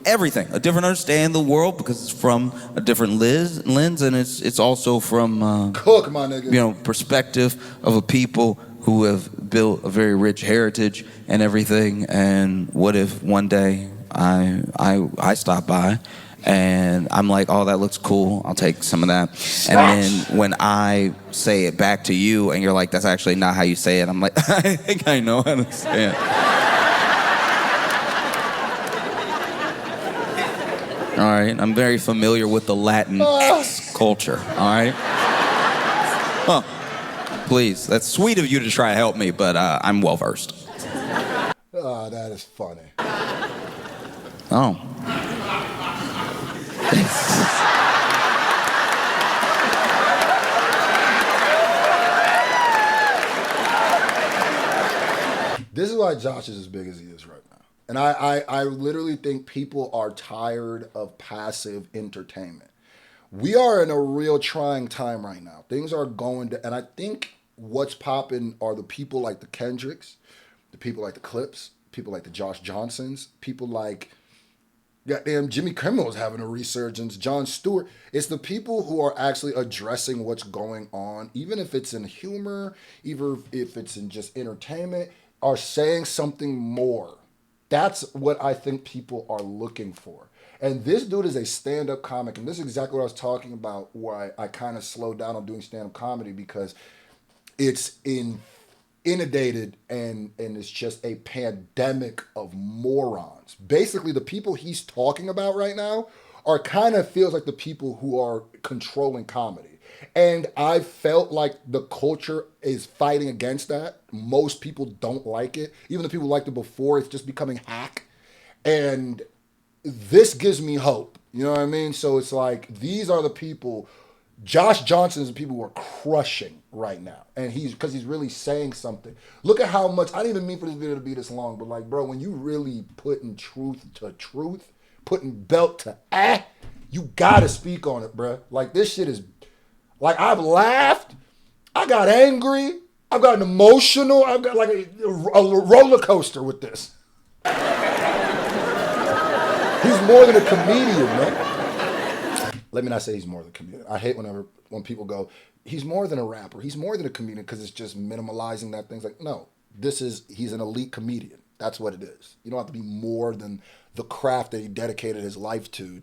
everything, a different understanding of the world because it's from a different lens and it's also from cook, my nigga. Perspective of a people who have built a very rich heritage and everything. And what if one day I stop by and I'm like, oh, that looks cool. I'll take some of that. And then when I say it back to you and you're like, that's actually not how you say it, I'm like, I think I know how to say it. All right, I'm very familiar with the Latin culture, all right? Please, that's sweet of you to try to help me, but I'm well-versed. Oh, that is funny. Oh. This is why Josh is as big as he is right now. And I literally think people are tired of passive entertainment. We are in a real trying time right now. Things are going to, and I think what's popping are the people like the Kendricks, the people like the Clips, people like the Josh Johnsons, people like goddamn Jimmy Kimmel's having a resurgence, Jon Stewart. It's the people who are actually addressing what's going on, even if it's in humor, even if it's in just entertainment, are saying something more. That's what I think people are looking for. And this dude is a stand-up comic, and this is exactly what I was talking about, where I kind of slowed down on doing stand-up comedy because it's inundated and it's just a pandemic of morons. Basically, the people he's talking about right now are kind of feels like the people who are controlling comedy. And I felt like the culture is fighting against that. Most people don't like it. Even the people who liked it before, it's just becoming hack. And this gives me hope. You know what I mean? So it's like, these are the people. Josh Johnson is the people who are crushing right now. And because he's really saying something. Look at how much, I didn't even mean for this video to be this long, but like, bro, when you really putting truth to truth, putting belt to you gotta speak on it, bro. Like, this shit is, like, I've laughed, I got angry, I've gotten emotional, I've got like a roller coaster with this. He's more than a comedian, man. Let me not say he's more than a comedian. I hate when people go, he's more than a rapper. He's more than a comedian because it's just minimalizing that thing. It's like, no, he's an elite comedian. That's what it is. You don't have to be more than the craft that he dedicated his life to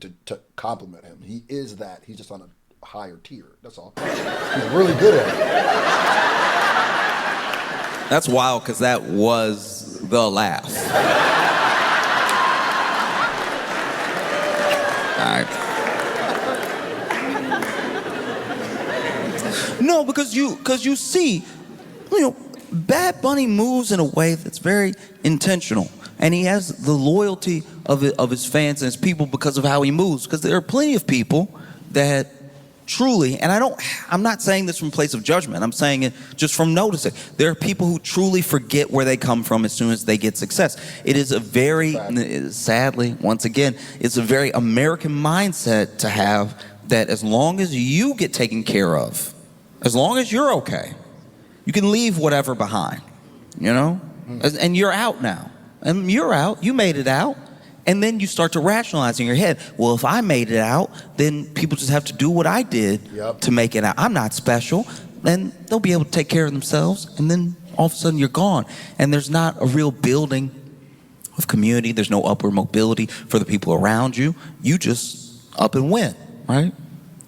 compliment him. He is that. He's just on a higher tier. That's all. He's really good at it. That's wild because that was the laugh. All right. No, because you see, Bad Bunny moves in a way that's very intentional, and he has the loyalty of his fans and his people because of how he moves. Because there are plenty of people that truly, and I'm not saying this from a place of judgment. I'm saying it just from noticing. There are people who truly forget where they come from as soon as they get success. It is a very, sadly, once again, it's a very American mindset to have that as long as you get taken care of, as long as you're okay, you can leave whatever behind, And you're out now. And you're out. You made it out. And then you start to rationalize in your head, well, if I made it out, then people just have to do what I did to make it out. I'm not special. And they'll be able to take care of themselves. And then all of a sudden you're gone. And there's not a real building of community. There's no upward mobility for the people around you. You just up and went, right?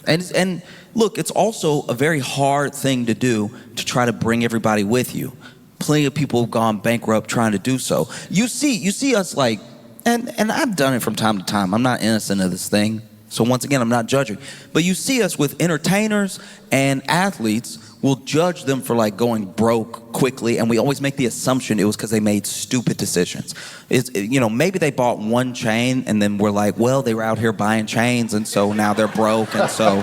And look, it's also a very hard thing to do to try to bring everybody with you. Plenty of people have gone bankrupt trying to do so. You see us like, and I've done it from time to time. I'm not innocent of this thing. So once again, I'm not judging. But you see us with entertainers and athletes, we'll judge them for like going broke quickly, and we always make the assumption it was because they made stupid decisions. Maybe they bought one chain, and then we're like, well, they were out here buying chains, and so now they're broke, and so...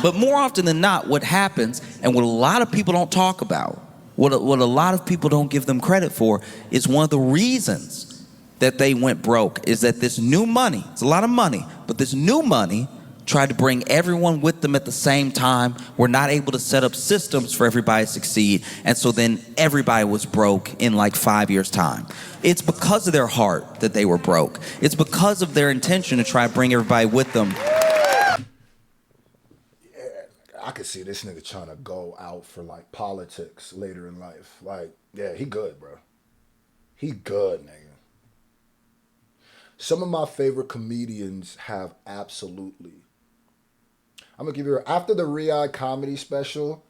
But more often than not, what happens, and what a lot of people don't talk about, what a lot of people don't give them credit for, is one of the reasons that they went broke is that this new money, it's a lot of money, but this new money tried to bring everyone with them at the same time. We're not able to set up systems for everybody to succeed, and so then everybody was broke in like 5 years' time. It's because of their heart that they were broke. It's because of their intention to try to bring everybody with them. I could see this nigga trying to go out for like politics later in life. Like, yeah, he good, bro. He good, nigga. Some of my favorite comedians have absolutely. I'm gonna give you after the Riyadh comedy special,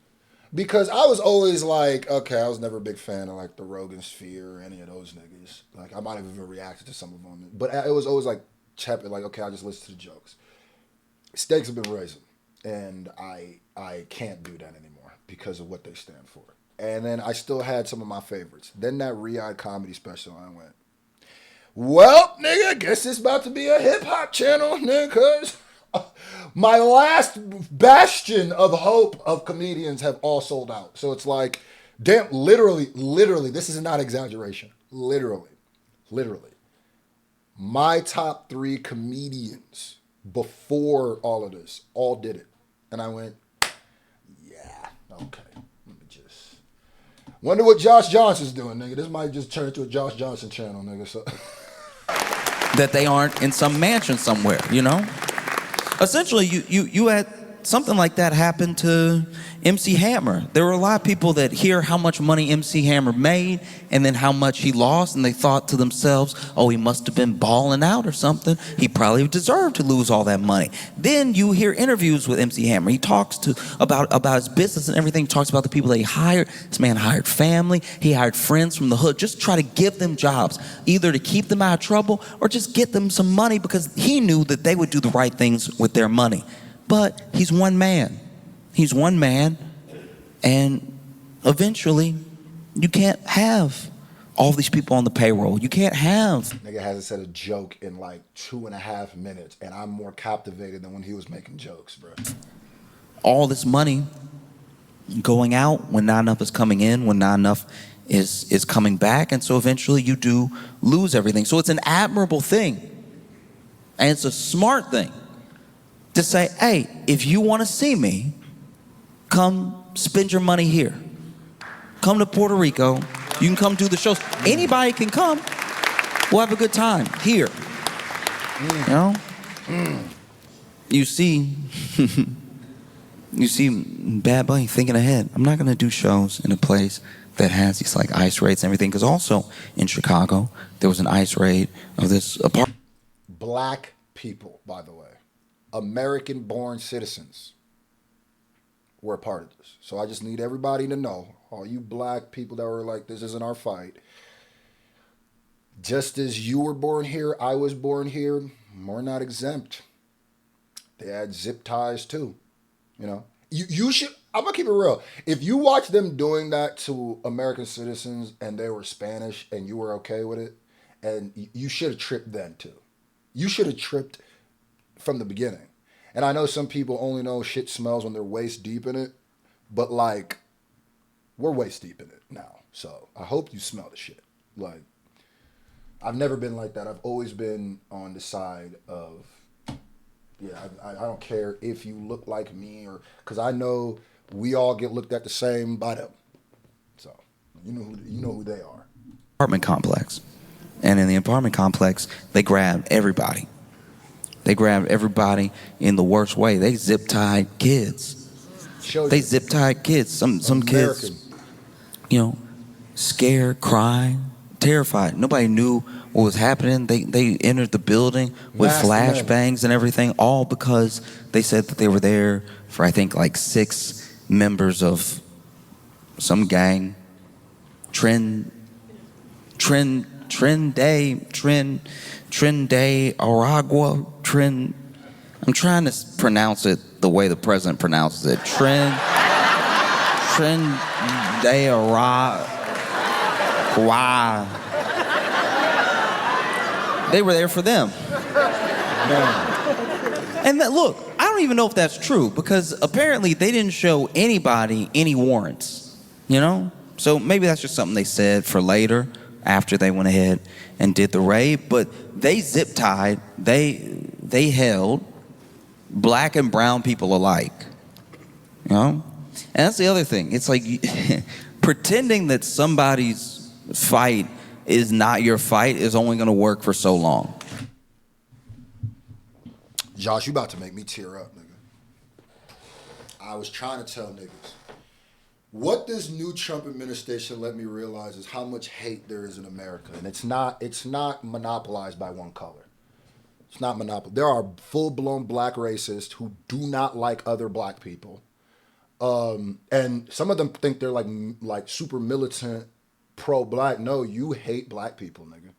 because I was always like, okay, I was never a big fan of like the Rogan Sphere or any of those niggas. Like, I might have even reacted to some of them, but it was always like tepid. Like, okay, I'll just listen to the jokes. Stakes have been raising. And I can't do that anymore because of what they stand for. And then I still had some of my favorites. Then that Riyadh comedy special, I went, well, nigga, I guess it's about to be a hip-hop channel, nigga, because my last bastion of hope of comedians have all sold out. So it's like, damn, literally, this is not exaggeration. Literally. My top 3 comedians before all of this all did it. And I went, yeah, okay. Let me just wonder what Josh Johnson's doing, nigga. This might just turn into a Josh Johnson channel, nigga. So that they aren't in some mansion somewhere, Essentially, you had something like that happen to MC Hammer. There were a lot of people that hear how much money MC Hammer made and then how much he lost, and they thought to themselves, oh, he must have been balling out or something. He probably deserved to lose all that money. Then you hear interviews with MC Hammer. He talks about his business and everything. He talks about the people that he hired. This man hired family. He hired friends from the hood. Just try to give them jobs, either to keep them out of trouble or just get them some money because he knew that they would do the right things with their money. But he's one man. He's one man, and eventually you can't have all these people on the payroll. You can't have. Nigga hasn't said a joke in like 2.5 minutes, and I'm more captivated than when he was making jokes, bro. All this money going out when not enough is coming in, when not enough is coming back, and so eventually you do lose everything. So it's an admirable thing, and it's a smart thing to say, hey, if you want to see me, come spend your money here. Come to Puerto Rico. You can come do the shows. Anybody can come. We'll have a good time here. You know? You see, you see Bad Bunny thinking ahead. I'm not going to do shows in a place that has these like ICE raids and everything. Because also in Chicago, there was an ICE raid of this apartment. Black people, by the way, American-born citizens were a part of this. So I just need everybody to know, all you black people that were like, this isn't our fight. Just as you were born here, I was born here, we're not exempt. They had zip ties too, you know. You should, I'm gonna keep it real. If you watch them doing that to American citizens and they were Spanish and you were okay with it, and you should have tripped then too. You should have tripped from the beginning. And I know some people only know shit smells when they're waist deep in it, but like, we're waist deep in it now. So I hope you smell the shit. Like, I've never been like that. I've always been on the side of, yeah, I don't care if you look like me, or, because I know we all get looked at the same by them. So you know who they are. Apartment complex. And in the apartment complex, they grabbed everybody. They grabbed everybody in the worst way. They zip-tied kids. They zip-tied kids. Some kids, you know, scared, crying, terrified. Nobody knew what was happening. They entered the building with flashbangs and everything, all because they said that they were there for, I think, like 6 members of some gang. Trend de Aragua, I'm trying to pronounce it the way the president pronounces it. Trend de Aragua. They were there for them. And look, I don't even know if that's true, because apparently they didn't show anybody any warrants, you know? So maybe that's just something they said for later, after they went ahead and did the raid. But they zip-tied, they held black and brown people alike, you know? And that's the other thing. It's like pretending that somebody's fight is not your fight is only going to work for so long. Josh, you about to make me tear up, nigga. I was trying to tell niggas. What this new Trump administration let me realize is how much hate there is in America. And it's not monopolized by one color. It's not monopolized. There are full-blown black racists who do not like other black people. And some of them think they're like super militant, pro-black. No, you hate black people, nigga.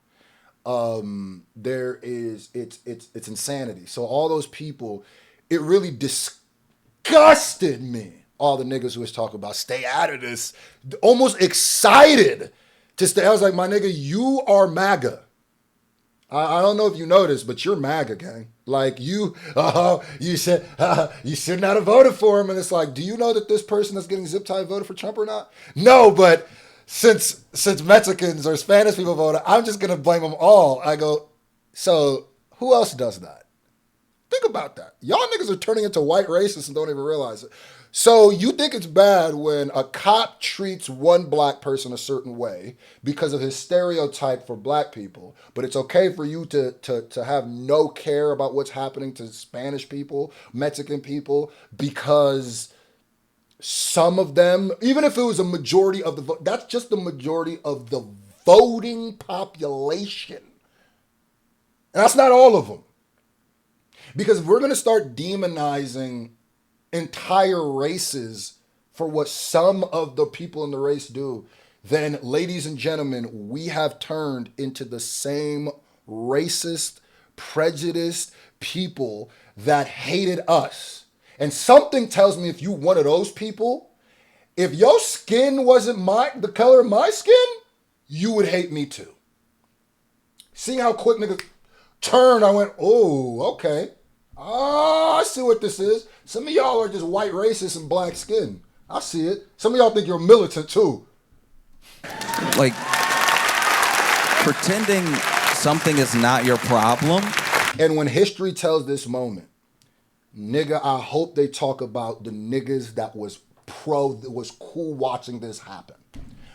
It's insanity. So all those people, it really disgusted me. All the niggas who was talking about stay out of this, almost excited to stay. I was like, my nigga, you are MAGA. I don't know if you know this, but you're MAGA, gang. Like you said, you should not have voted for him. And it's like, do you know that this person that's getting zip-tied voted for Trump or not? No, but since Mexicans or Spanish people voted, I'm just going to blame them all. I go, so who else does that? Think about that. Y'all niggas are turning into white racists and don't even realize it. So you think it's bad when a cop treats one black person a certain way because of his stereotype for black people, but it's okay for you to have no care about what's happening to Spanish people, Mexican people, because some of them, even if it was a majority of the vote, that's just the majority of the voting population. And that's not all of them. Because if we're going to start demonizing entire races for what some of the people in the race do, then, ladies and gentlemen, we have turned into the same racist, prejudiced people that hated us. And something tells me if you one of those people, if your skin wasn't the color of my skin, you would hate me too. See how quick niggas turned, I went, oh, okay. Oh, I see what this is. Some of y'all are just white racists and black skin. I see it. Some of y'all think you're militant too. Like, pretending something is not your problem. And when history tells this moment, nigga, I hope they talk about the niggas that was cool watching this happen.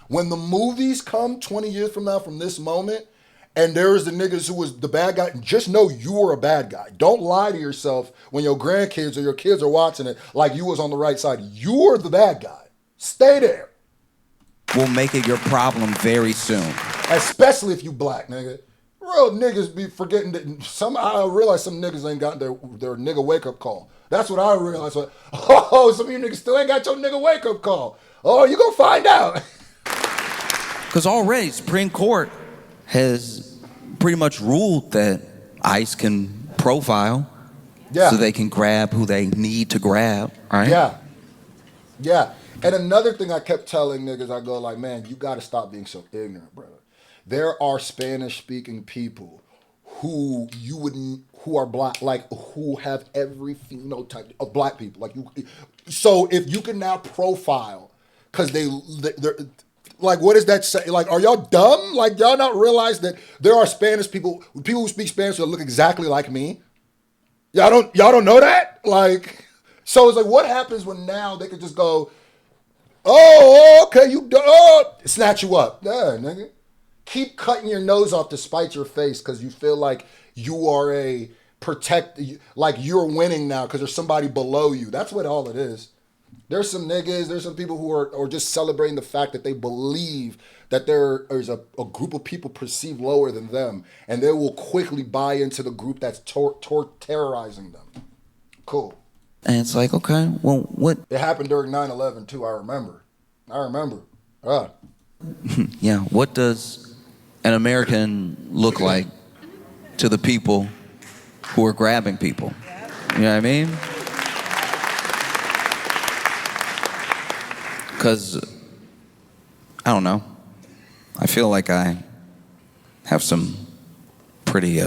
When the movies come 20 years from now from this moment, and there's the niggas who was the bad guy, just know you were a bad guy. Don't lie to yourself when your grandkids or your kids are watching it like you was on the right side. You were the bad guy. Stay there. Will make it your problem very soon. Especially if you black, nigga. Real niggas be forgetting that I realize some niggas ain't got their nigga wake-up call. That's what I realized. Oh, some of you niggas still ain't got your nigga wake-up call. Oh, you gonna find out. Because already Supreme Court has pretty much ruled that ICE can profile so they can grab who they need to grab, right? Yeah. And another thing I kept telling niggas, I go like, man, you gotta stop being so ignorant, brother. There are Spanish-speaking people who are black, like who have every phenotype of black people. Like you, so if you can now profile, because they're like, what does that say? Like, are y'all dumb? Like, y'all not realize that there are Spanish people who speak Spanish that look exactly like me? Y'all don't know that? Like, so it's like, what happens when now they could just go, oh, okay, snatch you up. Yeah, nigga. Keep cutting your nose off to spite your face because you feel like you are like you're winning now because there's somebody below you. That's what all it is. There's some niggas, there's some people who are just celebrating the fact that they believe that there is a group of people perceived lower than them, and they will quickly buy into the group that's terrorizing them. Cool. And it's like, okay, well, what? It happened during 9/11 too, I remember. Yeah, what does an American look like to the people who are grabbing people? You know what I mean? Because, I don't know, I feel like I have some pretty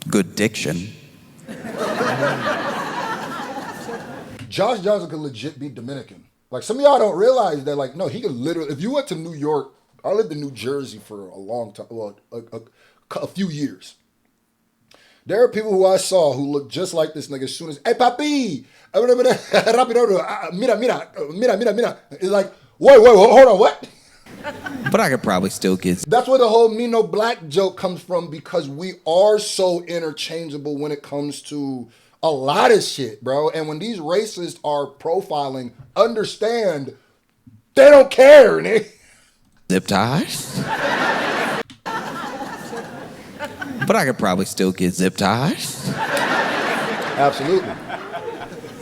good diction. Josh Johnson could legit be Dominican. Like, some of y'all don't realize that, like, no, he could literally, if you went to New York, I lived in New Jersey for a long time, well, a few years. There are people who I saw who look just like this nigga as soon as, hey, papi, mira. It's like, wait, hold on, what? But I could probably still get... That's where the whole me no black joke comes from, because we are so interchangeable when it comes to a lot of shit, bro. And when these racists are profiling, understand, they don't care, nigga. Zip ties? But I could probably still get zip ties. Absolutely.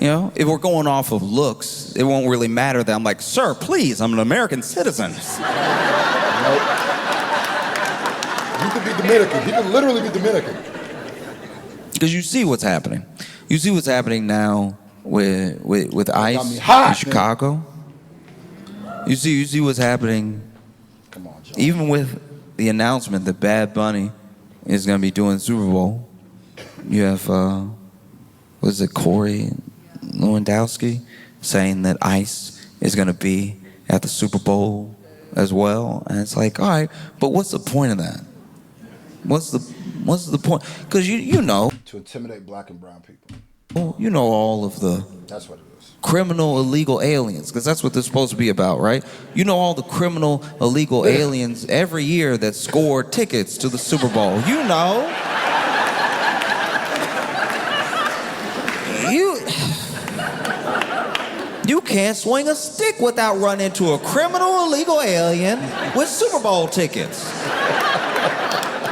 You know, if we're going off of looks, it won't really matter that I'm like, sir, please, I'm an American citizen. Nope. You could be Dominican. He could literally be Dominican. Because you see what's happening. You see what's happening now with ICE in Chicago. You see what's happening. Come on, John. Even with the announcement that Bad Bunny is going to be doing Super Bowl. You have, what is it, Corey Lewandowski saying that ICE is going to be at the Super Bowl as well. And it's like, all right, but what's the point of that? What's the point? Because you know. To intimidate black and brown people. Well, you know all of the... That's what it is. Criminal illegal aliens, because that's what they're supposed to be about, right? You know all the criminal illegal aliens every year that score tickets to the Super Bowl. You know. You can't swing a stick without running into a criminal illegal alien with Super Bowl tickets.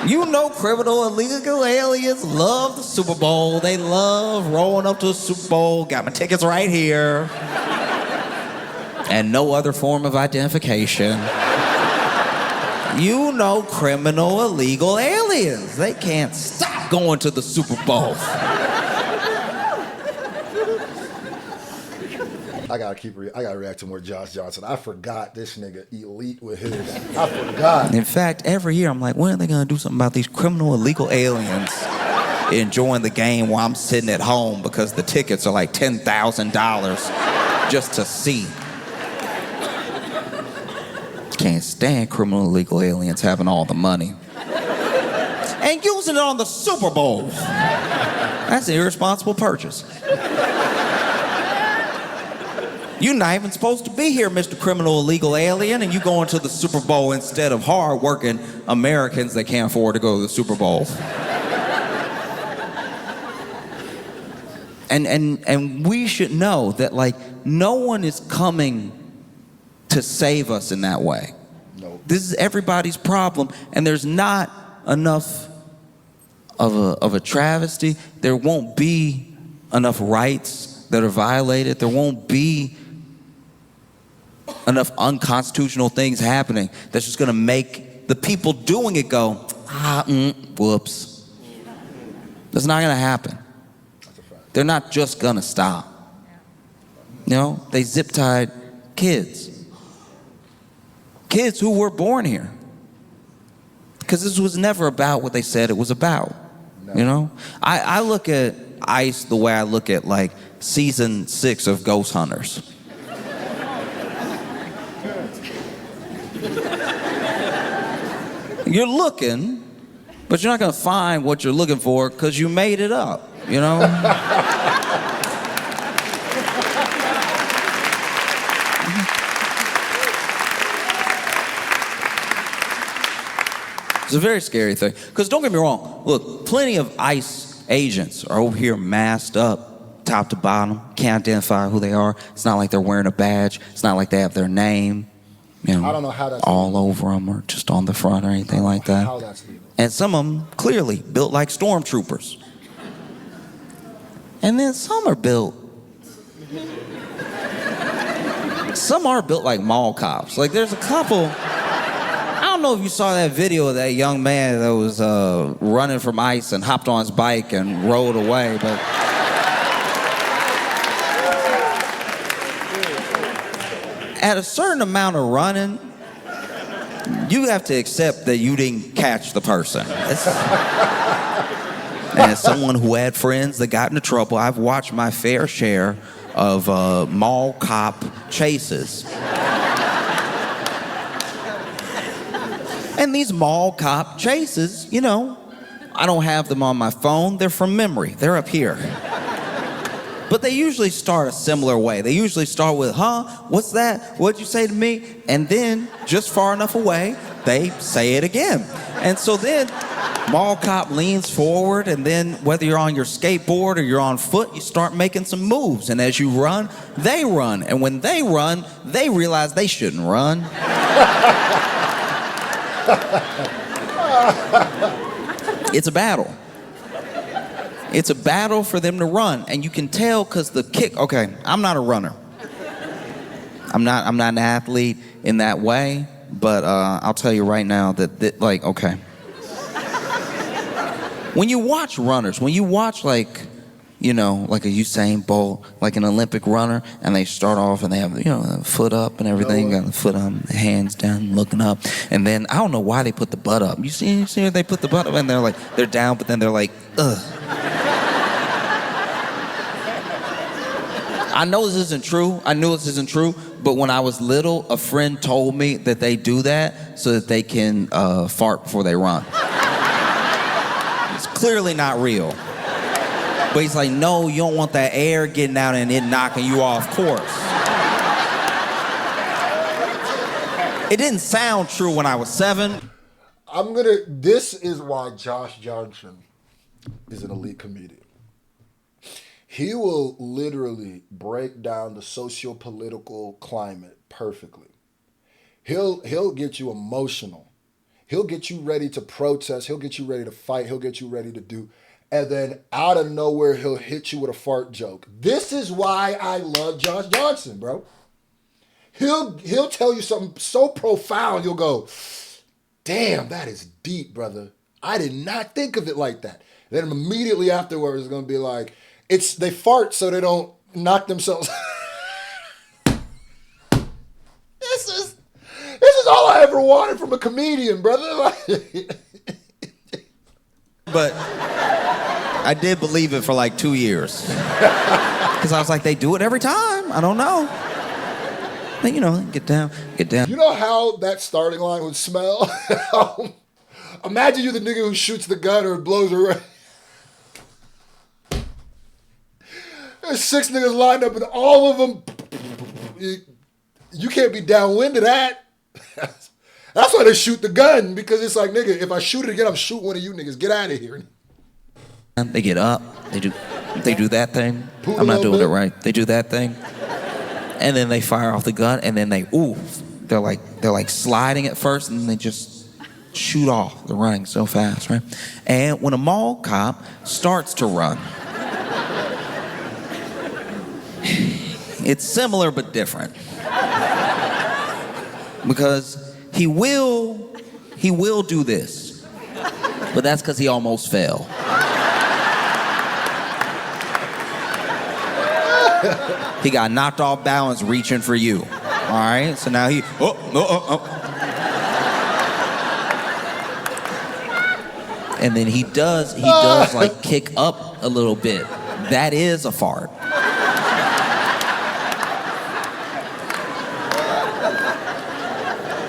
You know criminal illegal aliens love the Super Bowl. They love rolling up to the Super Bowl. Got my tickets right here. And no other form of identification. You know criminal illegal aliens. They can't stop going to the Super Bowl. I gotta react to more Josh Johnson. I forgot this nigga elite with his. I forgot. In fact, every year I'm like, when are they gonna do something about these criminal illegal aliens enjoying the game while I'm sitting at home because the tickets are like $10,000 just to see. Can't stand criminal illegal aliens having all the money. And using it on the Super Bowl. That's an irresponsible purchase. You're not even supposed to be here, Mr. Criminal Illegal Alien, and you going to the Super Bowl instead of hard-working Americans that can't afford to go to the Super Bowl. And we should know that, like, no one is coming to save us in that way. No. This is everybody's problem, and there's not enough of a travesty. There won't be enough rights that are violated. There won't be enough unconstitutional things happening that's just gonna make the people doing it go, whoops. That's not gonna happen. They're not just gonna stop. You know, they zip-tied kids. Kids who were born here. Because this was never about what they said it was about. No. You know? I look at ICE the way I look at, like, season 6 of Ghost Hunters. You're looking, but you're not gonna find what you're looking for because you made it up, you know? It's a very scary thing. Because don't get me wrong, look, plenty of ICE agents are over here masked up, top to bottom, can't identify who they are. It's not like they're wearing a badge. It's not like they have their name, you know, I don't know how that's all over them or just on the front or anything like that. How that's legal. And some of them clearly built like stormtroopers. And then some are built like mall cops. Like there's a couple. I don't know if you saw that video of that young man that was running from ICE and hopped on his bike and rode away, but at a certain amount of running, you have to accept that you didn't catch the person. And as someone who had friends that got into trouble, I've watched my fair share of mall cop chases. And these mall cop chases, you know, I don't have them on my phone. They're from memory. They're up here. But they usually start a similar way. They usually start with, huh? What's that? What'd you say to me? And then, just far enough away, they say it again. And so then, mall cop leans forward, and then whether you're on your skateboard or you're on foot, you start making some moves. And as you run, they run. And when they run, they realize they shouldn't run. It's a battle. It's a battle for them to run, and you can tell because the kick. Okay, I'm not a runner. I'm not an athlete in that way, but I'll tell you right now that like, okay. When you watch runners, when you watch like, you know, like a Usain Bolt, like an Olympic runner, and they start off and they have, you know, a foot up and everything, got the foot on, the hands down, looking up, and then I don't know why they put the butt up. You see when they put the butt up and they're down, but then they're like, ugh. I know this isn't true. I knew this isn't true, but when I was little, a friend told me that they do that so that they can fart before they run. It's clearly not real. But he's like, no, you don't want that air getting out and it knocking you off course. It didn't sound true when I was 7. This is why Josh Johnson is an elite comedian. He will literally break down the socio-political climate perfectly. He'll get you emotional. He'll get you ready to protest. He'll get you ready to fight. He'll get you ready to do. And then out of nowhere, he'll hit you with a fart joke. This is why I love Josh Johnson, bro. He'll tell you something so profound, you'll go, damn, that is deep, brother. I did not think of it like that. Then immediately afterwards, it's going to be like, they fart so they don't knock themselves. ever wanted from a comedian, brother. Like, But I did believe it for like 2 years. Because I was like, they do it every time. I don't know. But, you know, get down. you know how that starting line would smell? Imagine you're the nigga who shoots the gun or blows her. There's 6 niggas lined up and all of them, you can't be downwind of that. That's why they shoot the gun, because it's like, nigga, if I shoot it again, I'm shooting one of you niggas. Get out of here. They get up. They do that thing. Poop I'm a not little doing bit. it right. They do that thing. And then they fire off the gun, and then they're like sliding at first, and then they just shoot off. They're running so fast, right? And when a mall cop starts to run, it's similar but different. Because he will do this, but that's because he almost fell. He got knocked off balance reaching for you. All right, so now he, and then he does like kick up a little bit. That is a fart.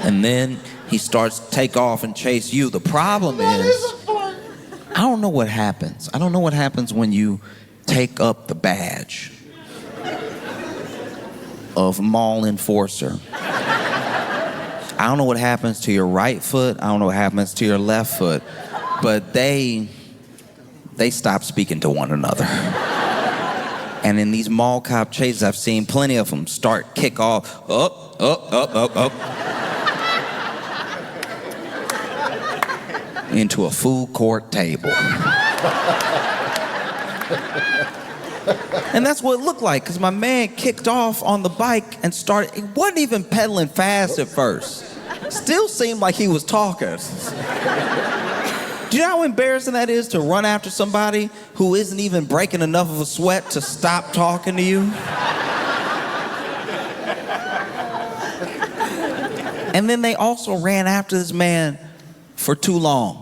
And then he starts to take off and chase you. The problem is, I don't know what happens. I don't know what happens when you take up the badge of mall enforcer. I don't know what happens to your right foot. I don't know what happens to your left foot. But they stop speaking to one another. And in these mall cop chases, I've seen plenty of them kick off, up. Into a food court table. And that's what it looked like, because my man kicked off on the bike and started, he wasn't even pedaling fast at first. Still seemed like he was talking. Do you know how embarrassing that is to run after somebody who isn't even breaking enough of a sweat to stop talking to you? And then they also ran after this man for too long.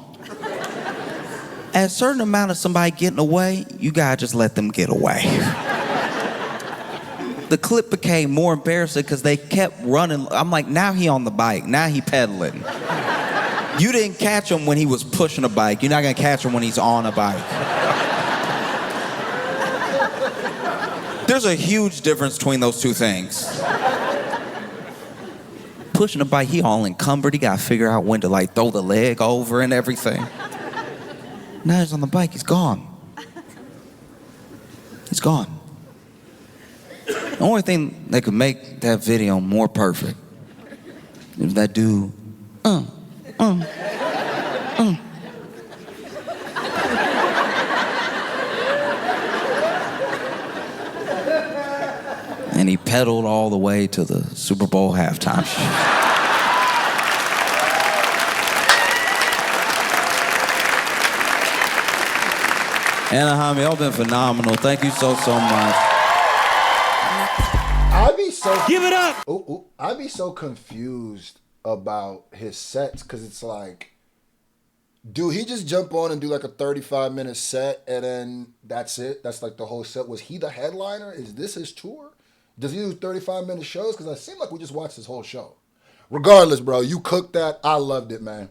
At a certain amount of somebody getting away, you gotta just let them get away. The clip became more embarrassing because they kept running. I'm like, now he on the bike, now he pedaling. You didn't catch him when he was pushing a bike. You're not gonna catch him when he's on a bike. There's a huge difference between those two things. Pushing a bike, he all encumbered. He gotta figure out when to like throw the leg over and everything. Now he's on the bike, he's gone. He's gone. The only thing that could make that video more perfect is that dude, And he pedaled all the way to the Super Bowl halftime show. Anaheim, y'all been phenomenal. Thank you so much. I'd be so Give it up. I'd be so confused about his sets, because it's like, do he just jump on and do like a 35-minute set and then that's it? That's like the whole set. Was he the headliner? Is this his tour? Does he do 35-minute shows? Because it seemed like we just watched this whole show. Regardless, bro, you cooked that. I loved it, man.